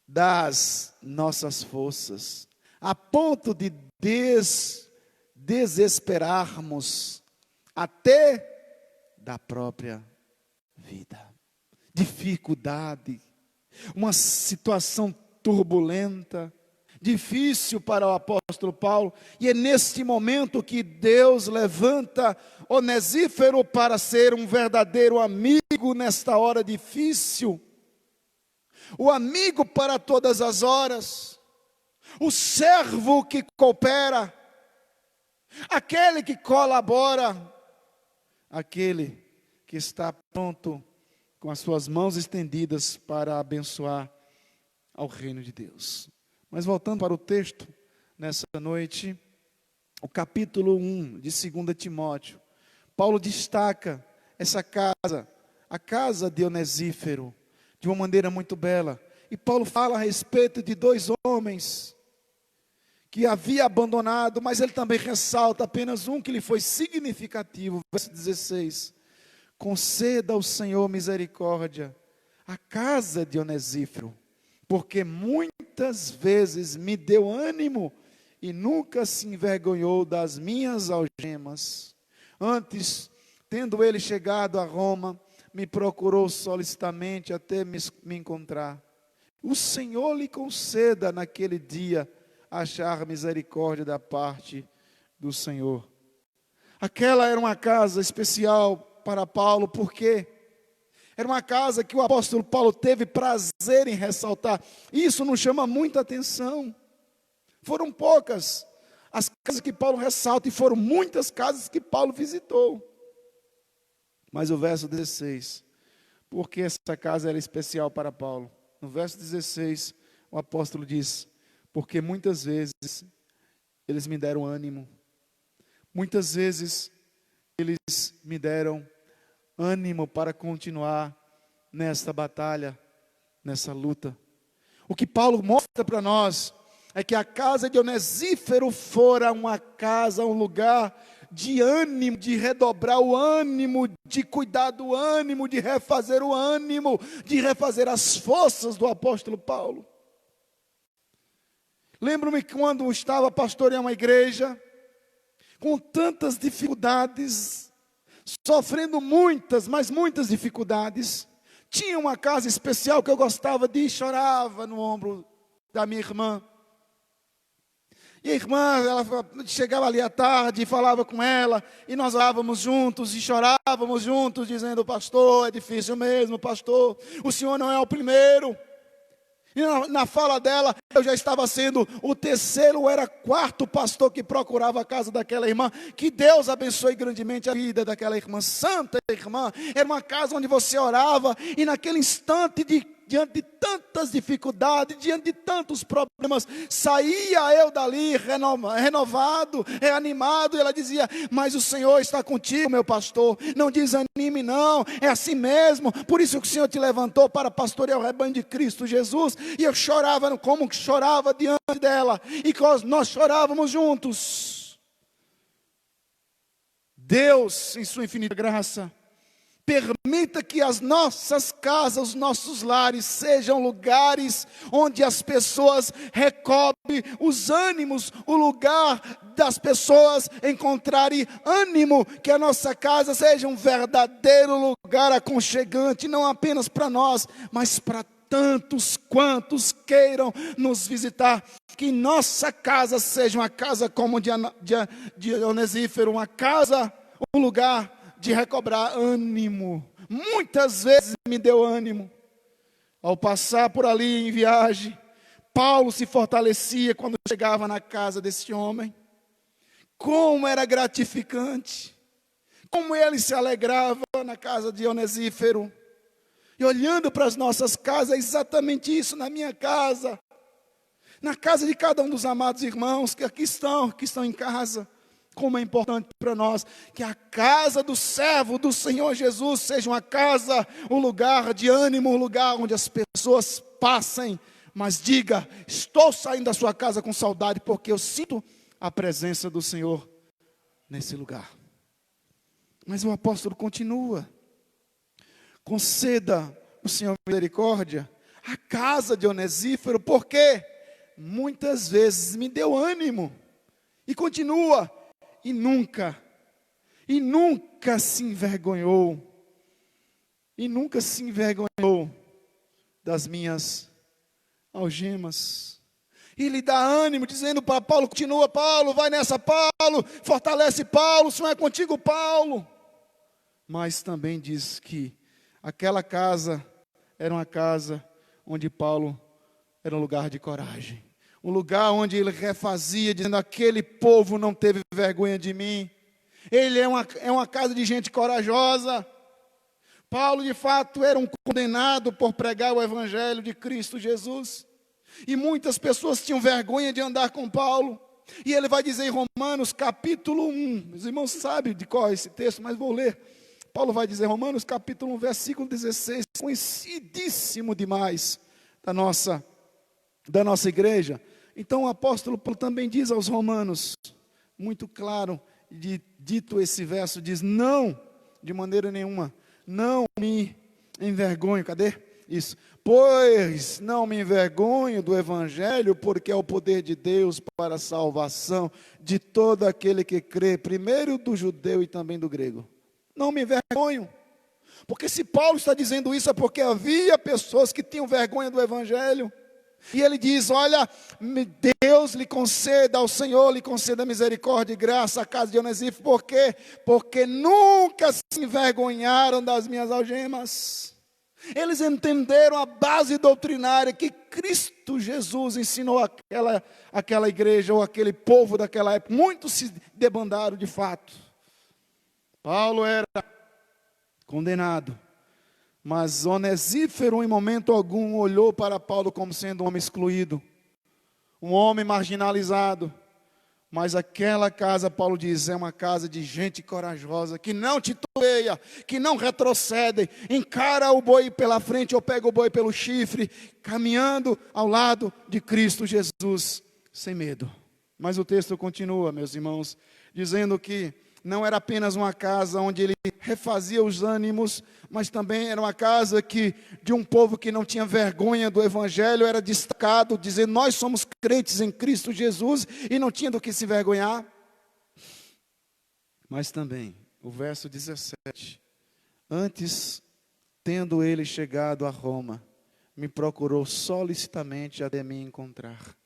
das nossas forças, a ponto de desesperarmos até da própria vida. Dificuldade, uma situação turbulenta, difícil para o apóstolo Paulo, e é neste momento que Deus levanta Onesífero para ser um verdadeiro amigo nesta hora difícil, o amigo para todas as horas, o servo que coopera, aquele que colabora, aquele que está pronto com as suas mãos estendidas para abençoar ao reino de Deus. Mas voltando para o texto, nessa noite, o capítulo 1 de 2 Timóteo, Paulo destaca essa casa, a casa de Onesífero, de uma maneira muito bela. E Paulo fala a respeito de 2 homens que havia abandonado, mas ele também ressalta apenas um que lhe foi significativo, verso 16. Conceda ao Senhor misericórdia à casa de Onesífero, porque muitas vezes me deu ânimo e nunca se envergonhou das minhas algemas. Antes, tendo ele chegado a Roma, me procurou solicitamente até me encontrar. O Senhor lhe conceda naquele dia achar misericórdia da parte do Senhor. Aquela era uma casa especial para Paulo, porque era uma casa que o apóstolo Paulo teve prazer em ressaltar. Isso nos chama muita atenção. Foram poucas as casas que Paulo ressalta, e foram muitas casas que Paulo visitou. Mas o verso 16, porque essa casa era especial para Paulo? No verso 16, o apóstolo diz, porque muitas vezes eles me deram ânimo, muitas vezes eles me deram ânimo para continuar nesta batalha, nessa luta. O que Paulo mostra para nós é que a casa de Onesífero fora uma casa, um lugar de ânimo, de redobrar o ânimo, de cuidar do ânimo, de refazer o ânimo, de refazer as forças do apóstolo Paulo. Lembro-me quando estava pastoreando uma igreja, com tantas dificuldades, sofrendo muitas, mas muitas dificuldades. Tinha uma casa especial que eu gostava de ir, chorava no ombro da minha irmã. E a irmã, ela chegava ali à tarde e falava com ela, e nós orávamos juntos e chorávamos juntos, dizendo, pastor, é difícil mesmo, pastor, o senhor não é o primeiro. E na fala dela, eu já estava sendo o 3º, ou era 4º pastor que procurava a casa daquela irmã. Que Deus abençoe grandemente a vida daquela irmã, santa irmã. Era uma casa onde você orava, e naquele instante, diante de tantas dificuldades, diante de tantos problemas, saía eu dali renovado, reanimado, e ela dizia, mas o Senhor está contigo, meu pastor, não desanime não, é assim mesmo, por isso que o Senhor te levantou para pastorear o rebanho de Cristo Jesus. E eu chorava como que chorava diante dela, e nós chorávamos juntos. Deus, em sua infinita graça, permita que as nossas casas, os nossos lares sejam lugares onde as pessoas recobrem os ânimos, o lugar das pessoas encontrarem ânimo, que a nossa casa seja um verdadeiro lugar aconchegante, não apenas para nós, mas para tantos quantos queiram nos visitar. Que nossa casa seja uma casa como de Onesífero, uma casa, um lugar de recobrar ânimo, muitas vezes me deu ânimo. Ao passar por ali em viagem, Paulo se fortalecia quando chegava na casa desse homem. Como era gratificante, como ele se alegrava na casa de Onesífero. E olhando para as nossas casas, é exatamente isso na minha casa, na casa de cada um dos amados irmãos que aqui estão em casa. Como é importante para nós que a casa do servo do Senhor Jesus seja uma casa, um lugar de ânimo, um lugar onde as pessoas passem, mas diga: estou saindo da sua casa com saudade, porque eu sinto a presença do Senhor nesse lugar. Mas o apóstolo continua: conceda o Senhor misericórdia à casa de Onesífero, porque muitas vezes me deu ânimo. E continua: e nunca se envergonhou, das minhas algemas. E lhe dá ânimo, dizendo para Paulo: continua, Paulo, vai nessa, Paulo, fortalece Paulo, o Senhor é contigo, Paulo. Mas também diz que aquela casa era uma casa onde Paulo era um lugar de coragem. Um lugar onde ele refazia, dizendo: aquele povo não teve vergonha de mim. Ele é uma casa de gente corajosa. Paulo, de fato, era um condenado por pregar o evangelho de Cristo Jesus. E muitas pessoas tinham vergonha de andar com Paulo. E ele vai dizer em Romanos capítulo 1, os irmãos sabem de qual é esse texto, mas vou ler. Paulo vai dizer, Romanos capítulo 1, versículo 16, conhecidíssimo demais da nossa igreja. Então o apóstolo Paulo também diz aos romanos, muito claro, dito esse verso, diz: não, de maneira nenhuma, não me envergonho. Cadê? Isso. Pois não me envergonho do evangelho, porque é o poder de Deus para a salvação de todo aquele que crê, primeiro do judeu e também do grego. Não me envergonho. Porque se Paulo está dizendo isso, é porque havia pessoas que tinham vergonha do evangelho. E ele diz: olha, Deus lhe conceda, ao Senhor lhe conceda misericórdia e graça à casa de Onesífero. Por quê? Porque nunca se envergonharam das minhas algemas. Eles entenderam a base doutrinária que Cristo Jesus ensinou àquela igreja, ou aquele povo daquela época. Muitos se debandaram de fato. Paulo era condenado, mas Onesífero em momento algum olhou para Paulo como sendo um homem excluído, um homem marginalizado. Mas aquela casa, Paulo diz, é uma casa de gente corajosa, que não titubeia, que não retrocede, encara o boi pela frente ou pega o boi pelo chifre, caminhando ao lado de Cristo Jesus, sem medo. Mas o texto continua, meus irmãos, dizendo que não era apenas uma casa onde ele refazia os ânimos, mas também era uma casa de um povo que não tinha vergonha do evangelho, era destacado, dizendo: nós somos crentes em Cristo Jesus, e não tinha do que se envergonhar. Mas também, o verso 17, antes, tendo ele chegado a Roma, me procurou solicitamente até me encontrar.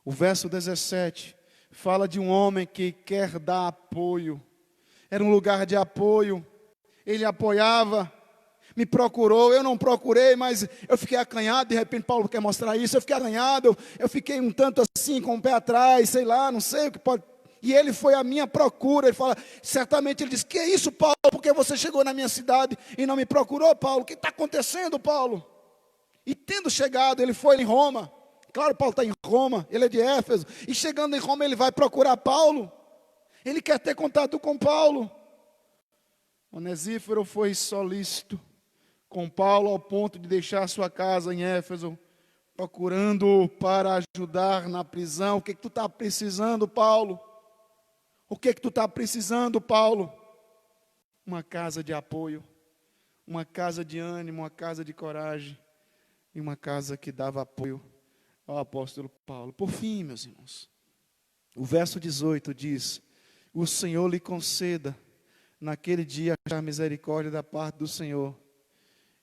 O verso 17 fala de um homem que quer dar apoio. Era um lugar de apoio. Ele apoiava, me procurou. Eu não procurei, mas eu fiquei acanhado. De repente Paulo quer mostrar isso. Eu fiquei acanhado, eu fiquei um tanto assim, com o pé atrás, sei lá, não sei o que pode. E ele foi à minha procura. Ele fala, certamente ele disse: que é isso, Paulo? Porque você chegou na minha cidade e não me procurou, Paulo? O que está acontecendo, Paulo? E tendo chegado, ele foi em Roma. Claro, Paulo está em Roma, ele é de Éfeso. E chegando em Roma, ele vai procurar Paulo. Ele quer ter contato com Paulo. Onesífero foi solícito com Paulo ao ponto de deixar sua casa em Éfeso, procurando para ajudar na prisão. O que tu está precisando, Paulo? O que tu está precisando, Paulo? Uma casa de apoio, uma casa de ânimo, uma casa de coragem e uma casa que dava apoio ao apóstolo Paulo. Por fim, meus irmãos, o verso 18 diz: o Senhor lhe conceda naquele dia achar misericórdia da parte do Senhor.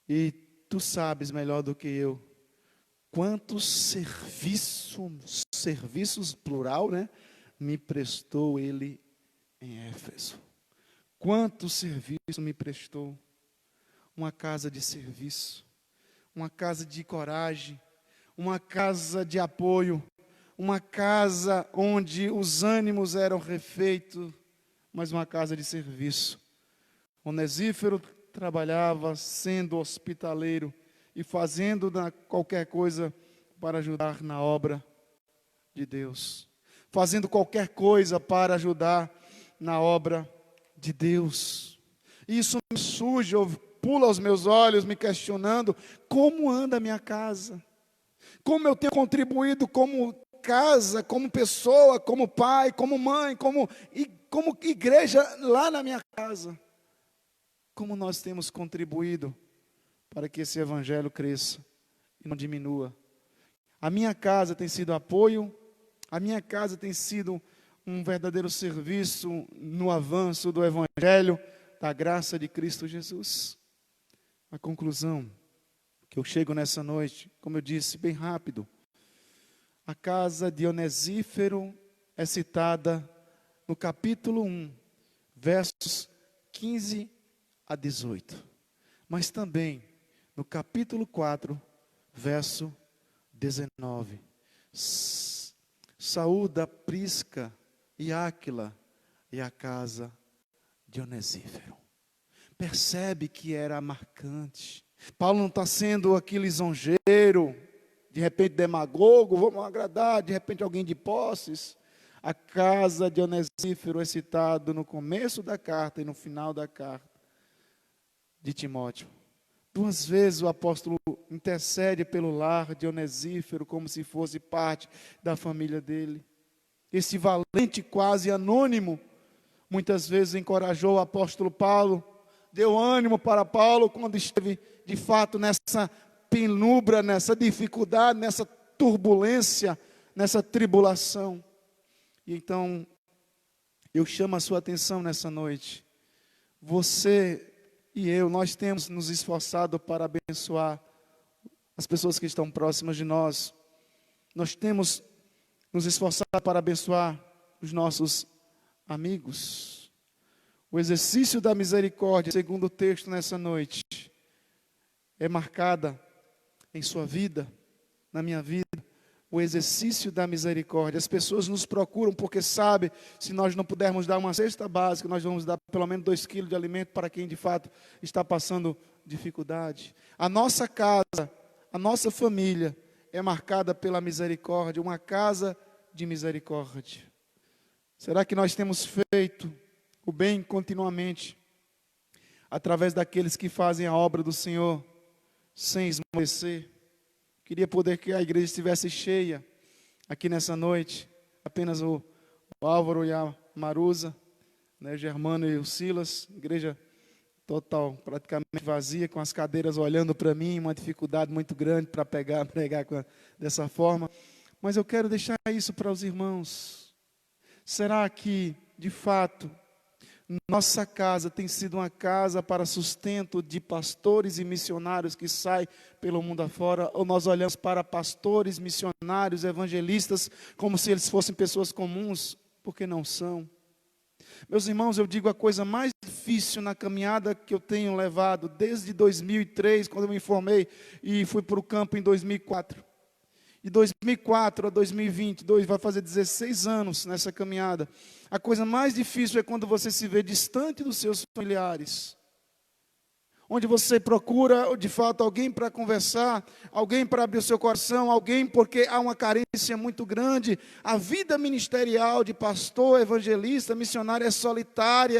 E tu sabes melhor do que eu quantos serviços plural, né, me prestou ele em Éfeso. Quanto serviço me prestou. uma casa de serviço, uma casa de coragem, uma casa de apoio, uma casa onde os ânimos eram refeitos, mas uma casa de serviço. Onesífero trabalhava sendo hospitaleiro e fazendo qualquer coisa para ajudar na obra de Deus. Fazendo qualquer coisa para ajudar na obra de Deus. Isso me surge, pula aos meus olhos, me questionando, como anda a minha casa? Como eu tenho contribuído como casa, como pessoa, como pai, como mãe, como igreja lá na minha casa? Como nós temos contribuído para que esse evangelho cresça e não diminua? A minha casa tem sido apoio, a minha casa tem sido um verdadeiro serviço no avanço do evangelho, da graça de Cristo Jesus. A conclusão que eu chego nessa noite, como eu disse, bem rápido. A casa de Onesífero é citada no capítulo 1, versos 15 a 18. Mas também no capítulo 4, verso 19. Saúda Prisca e Áquila e a casa de Onesífero. Percebe que era marcante. Paulo não está sendo aquele lisonjeiro, de repente demagogo, vamos agradar, de repente alguém de posses. A casa de Onesífero é citado no começo da carta e no final da carta de Timóteo. 2 vezes o apóstolo intercede pelo lar de Onesífero, como se fosse parte da família dele. Esse valente, quase anônimo, muitas vezes encorajou o apóstolo Paulo, deu ânimo para Paulo quando esteve, de fato, nessa penumbra, nessa dificuldade, nessa turbulência, nessa tribulação. E então, eu chamo a sua atenção nessa noite. Você e eu, nós temos nos esforçado para abençoar as pessoas que estão próximas de nós. Nós temos nos esforçado para abençoar os nossos amigos. O exercício da misericórdia, segundo o texto nessa noite, é marcada em sua vida, na minha vida, o exercício da misericórdia. As pessoas nos procuram porque sabem, se nós não pudermos dar uma cesta básica, nós vamos dar pelo menos 2 quilos de alimento para quem de fato está passando dificuldade. A nossa casa, a nossa família é marcada pela misericórdia, uma casa de misericórdia. Será que nós temos feito o bem continuamente, através daqueles que fazem a obra do Senhor, sem esmorecer? Queria poder que a igreja estivesse cheia aqui nessa noite, apenas o Álvaro e a Marusa, né, o Germano e o Silas, igreja total, praticamente vazia, com as cadeiras olhando para mim, uma dificuldade muito grande para pregar dessa forma. Mas eu quero deixar isso para os irmãos. Será que, de fato, nossa casa tem sido uma casa para sustento de pastores e missionários que saem pelo mundo afora? Ou nós olhamos para pastores, missionários, evangelistas, como se eles fossem pessoas comuns? Porque não são. Meus irmãos, eu digo a coisa mais difícil na caminhada que eu tenho levado, desde 2003, quando eu me formei e fui para o campo em 2004. De 2004 a 2022, vai fazer 16 anos nessa caminhada. A coisa mais difícil é quando você se vê distante dos seus familiares. Onde você procura, de fato, alguém para conversar, alguém para abrir o seu coração, alguém porque há uma carência muito grande. A vida ministerial de pastor, evangelista, missionário é solitária,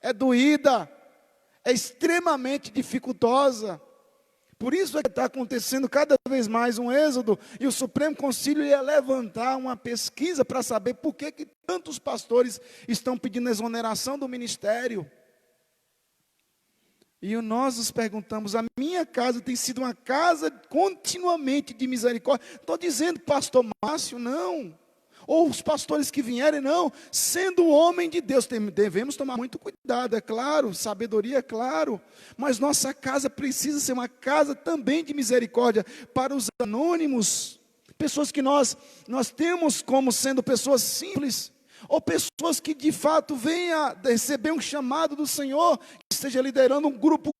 é doída, é extremamente dificultosa. Por isso é que está acontecendo cada vez mais um êxodo, e o Supremo Concílio ia levantar uma pesquisa para saber por que tantos pastores estão pedindo exoneração do ministério. E nós nos perguntamos, a minha casa tem sido uma casa continuamente de misericórdia. Estou dizendo pastor Márcio, não. Ou os pastores que vierem, não. Sendo homem de Deus, devemos tomar muito cuidado, é claro, sabedoria, é claro. Mas nossa casa precisa ser uma casa também de misericórdia para os anônimos. Pessoas que nós temos como sendo pessoas simples. Ou pessoas que de fato venham a receber um chamado do Senhor, que esteja liderando um grupo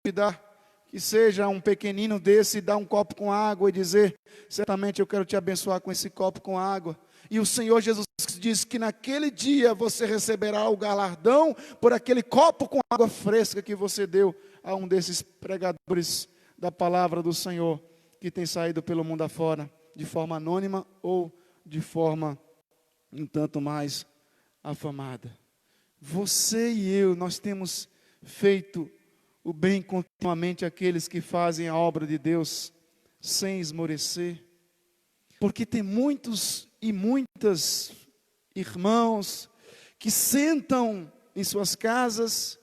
convidar que seja um pequenino desse e dar um copo com água e dizer: certamente eu quero te abençoar com esse copo com água. E o Senhor Jesus diz que naquele dia você receberá o galardão por aquele copo com água fresca que você deu a um desses pregadores da palavra do Senhor, que tem saído pelo mundo afora, de forma anônima ou de forma um tanto mais afamada. Você e eu, nós temos feito o bem continuamente àqueles que fazem a obra de Deus sem esmorecer. Porque tem muitos e muitas irmãos que sentam em suas casas,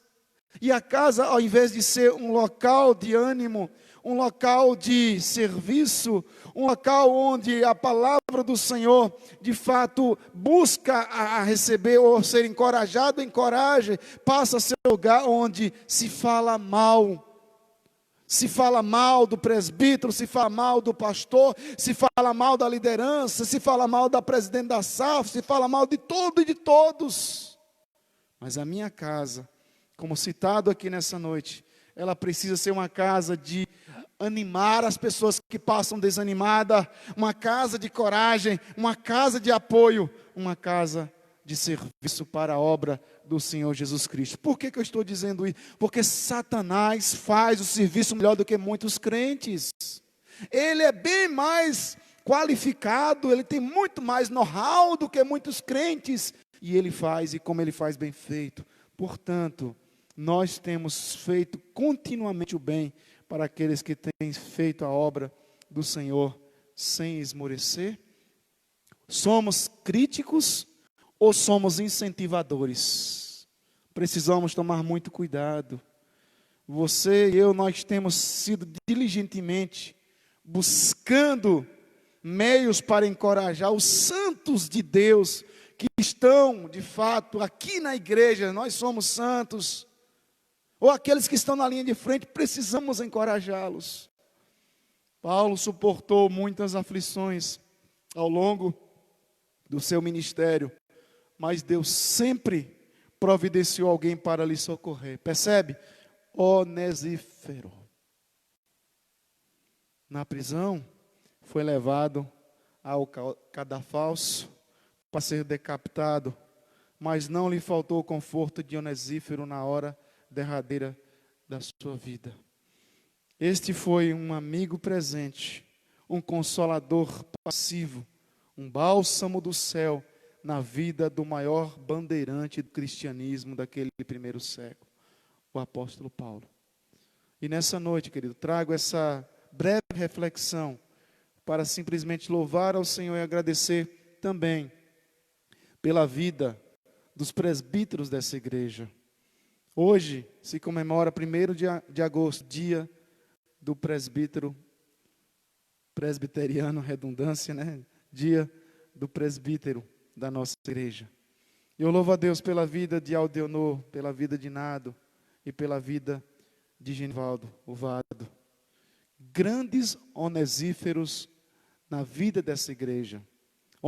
e a casa, ao invés de ser um local de ânimo, um local de serviço, um local onde a palavra do Senhor, de fato, busca a receber ou ser encorajado, encoraje, passa a ser um lugar onde se fala mal. Se fala mal do presbítero, se fala mal do pastor, se fala mal da liderança, se fala mal da presidente da SAF, se fala mal de tudo e de todos. Mas a minha casa, como citado aqui nessa noite, ela precisa ser uma casa de animar as pessoas que passam desanimadas, uma casa de coragem, uma casa de apoio, uma casa de serviço para a obra do Senhor Jesus Cristo. Por que eu estou dizendo isso? Porque Satanás faz o serviço melhor do que muitos crentes. Ele é bem mais qualificado, ele tem muito mais know-how do que muitos crentes. E ele faz, e como ele faz, bem feito. Portanto, nós temos feito continuamente o bem para aqueles que têm feito a obra do Senhor sem esmorecer. Somos críticos ou somos incentivadores? Precisamos tomar muito cuidado. Você e eu, nós temos sido diligentemente buscando meios para encorajar os santos de Deus que estão, de fato, aqui na igreja. Nós somos santos. Ou aqueles que estão na linha de frente, precisamos encorajá-los. Paulo suportou muitas aflições ao longo do seu ministério, mas Deus sempre providenciou alguém para lhe socorrer. Percebe? Onesífero. Na prisão, foi levado ao cadafalso para ser decapitado, mas não lhe faltou o conforto de Onesífero na hora derradeira da sua vida. Este foi um amigo presente, um consolador passivo, um bálsamo do céu na vida do maior bandeirante do cristianismo daquele primeiro século, o apóstolo Paulo. E nessa noite, querido, trago essa breve reflexão para simplesmente louvar ao Senhor e agradecer também pela vida dos presbíteros dessa igreja. Hoje se comemora 1º de agosto, dia do presbiteriano, redundância, né? Dia do presbítero da nossa igreja. E eu louvo a Deus pela vida de Aldeonor, pela vida de Nado e pela vida de Genivaldo, o Vado. Grandes onesíferos na vida dessa igreja.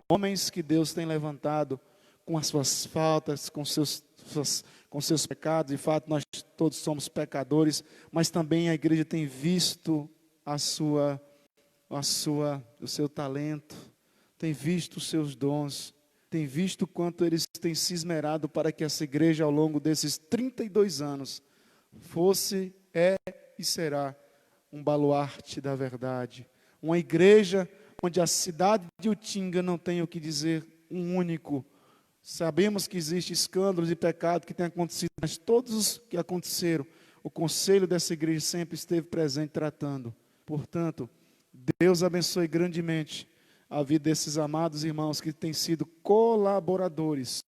Homens que Deus tem levantado com as suas faltas, com seus pecados. De fato, nós todos somos pecadores, mas também a igreja tem visto o seu talento, tem visto os seus dons, tem visto quanto eles têm se esmerado para que essa igreja, ao longo desses 32 anos, fosse, é e será um baluarte da verdade. Uma igreja onde a cidade de Utinga não tem o que dizer, um único. Sabemos que existem escândalos e pecados que têm acontecido, mas todos os que aconteceram, o conselho dessa igreja sempre esteve presente tratando. Portanto, Deus abençoe grandemente a vida desses amados irmãos que têm sido colaboradores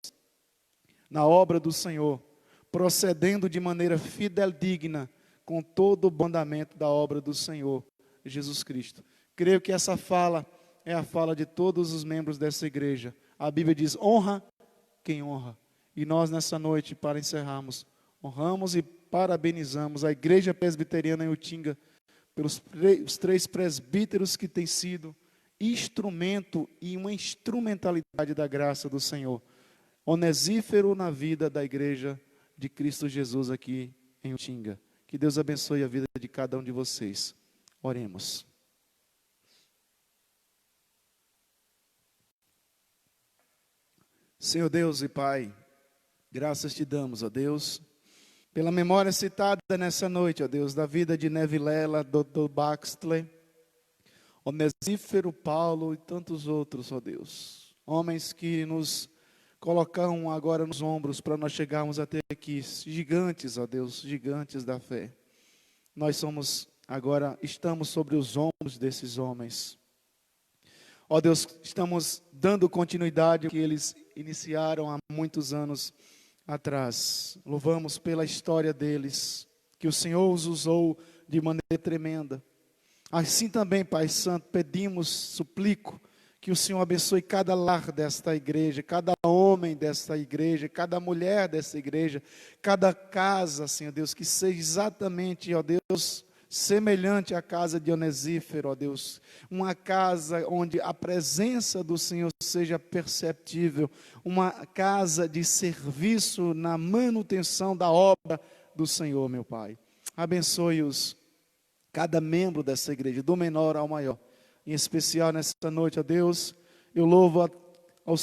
na obra do Senhor, procedendo de maneira fideldigna com todo o mandamento da obra do Senhor Jesus Cristo. Creio que essa fala é a fala de todos os membros dessa igreja. A Bíblia diz: honra quem honra. E nós nessa noite, para encerrarmos, honramos e parabenizamos a Igreja Presbiteriana em Utinga pelos os 3 presbíteros que têm sido instrumento e uma instrumentalidade da graça do Senhor. Onesífero na vida da Igreja de Cristo Jesus aqui em Utinga. Que Deus abençoe a vida de cada um de vocês. Oremos. Senhor Deus e Pai, graças te damos, ó Deus, pela memória citada nessa noite, ó Deus, da vida de Nevilela, Dr. Baxter, Onesífero, Paulo e tantos outros, ó Deus. Homens que nos colocam agora nos ombros para nós chegarmos até aqui, gigantes, ó Deus, gigantes da fé. Nós estamos sobre os ombros desses homens. Ó Deus, estamos dando continuidade ao que eles iniciaram há muitos anos atrás. Louvamos pela história deles, que o Senhor os usou de maneira tremenda. Assim também, Pai Santo, pedimos, suplico, que o Senhor abençoe cada lar desta igreja, cada homem desta igreja, cada mulher desta igreja, cada casa, Senhor Deus, que seja exatamente, ó Deus, semelhante à casa de Onesífero, ó Deus, uma casa onde a presença do Senhor seja perceptível, uma casa de serviço na manutenção da obra do Senhor, meu Pai. Abençoe-os, cada membro dessa igreja, do menor ao maior, em especial nessa noite, ó Deus, eu louvo ao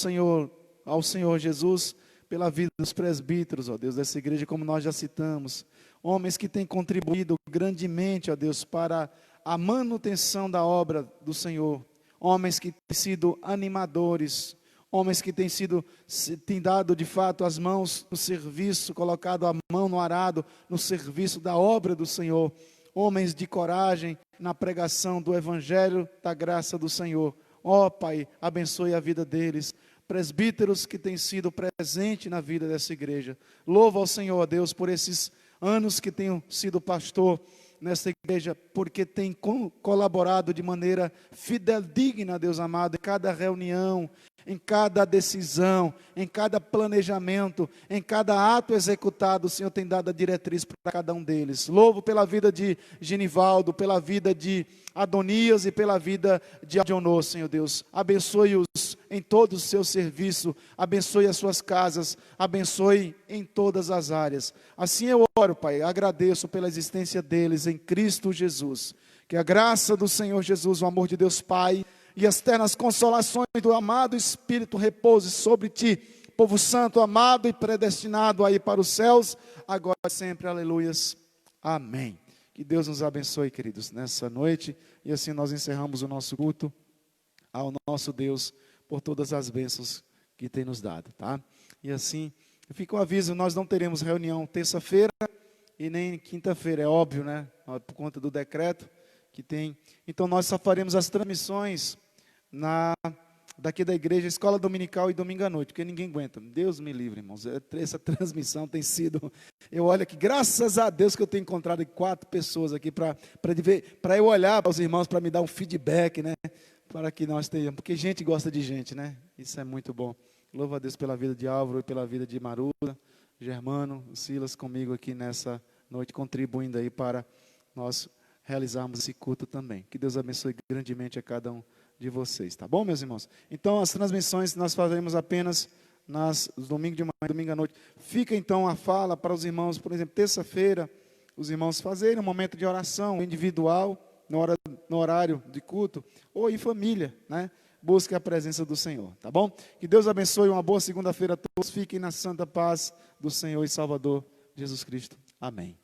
Senhor Jesus, pela vida dos presbíteros, ó Deus, dessa igreja, como nós já citamos, homens que têm contribuído grandemente, ó Deus, para a manutenção da obra do Senhor, homens que têm sido animadores, homens que têm dado de fato as mãos no serviço, colocado a mão no arado, no serviço da obra do Senhor, homens de coragem na pregação do Evangelho da graça do Senhor. Ó Pai, abençoe a vida deles, presbíteros que têm sido presentes na vida dessa igreja. Louvo ao Senhor, Deus, por esses anos que tenho sido pastor nesta igreja, porque tem colaborado de maneira fidedigna, Deus amado, em cada reunião, em cada decisão, em cada planejamento, em cada ato executado, o Senhor tem dado a diretriz para cada um deles. Louvo pela vida de Genivaldo, pela vida de Adonias e pela vida de Adionô, Senhor Deus. Abençoe-os em todo o seu serviço, abençoe as suas casas, abençoe em todas as áreas. Assim eu oro, Pai, agradeço pela existência deles em Cristo Jesus. Que a graça do Senhor Jesus, o amor de Deus Pai e as ternas consolações do amado Espírito repouse sobre ti, povo santo, amado e predestinado a ir para os céus, agora e sempre, aleluias, amém. Que Deus nos abençoe, queridos, nessa noite, e assim nós encerramos o nosso culto ao nosso Deus, por todas as bênçãos que tem nos dado, tá? E assim, fica o aviso, nós não teremos reunião terça-feira e nem quinta-feira, é óbvio, né? Por conta do decreto que tem. Então nós só faremos as transmissões daqui da igreja, escola dominical e domingo à noite, porque ninguém aguenta. Deus me livre, irmãos. Essa transmissão tem sido, eu olho aqui, graças a Deus que eu tenho encontrado 4 pessoas aqui para eu olhar para os irmãos, para me dar um feedback, né? Para que nós tenhamos, porque gente gosta de gente, né? Isso é muito bom. Louvo a Deus pela vida de Álvaro e pela vida de Maruda, Germano, Silas comigo aqui nessa noite, contribuindo aí para nós realizarmos esse culto também. Que Deus abençoe grandemente a cada um de vocês, tá bom, meus irmãos? Então, as transmissões nós faremos apenas domingo de manhã, domingo à noite. Fica então a fala para os irmãos, por exemplo, terça-feira, os irmãos fazerem um momento de oração individual, no horário de culto, ou em família, né? Busque a presença do Senhor, tá bom? Que Deus abençoe, uma boa segunda-feira a todos, fiquem na santa paz do Senhor e Salvador Jesus Cristo. Amém.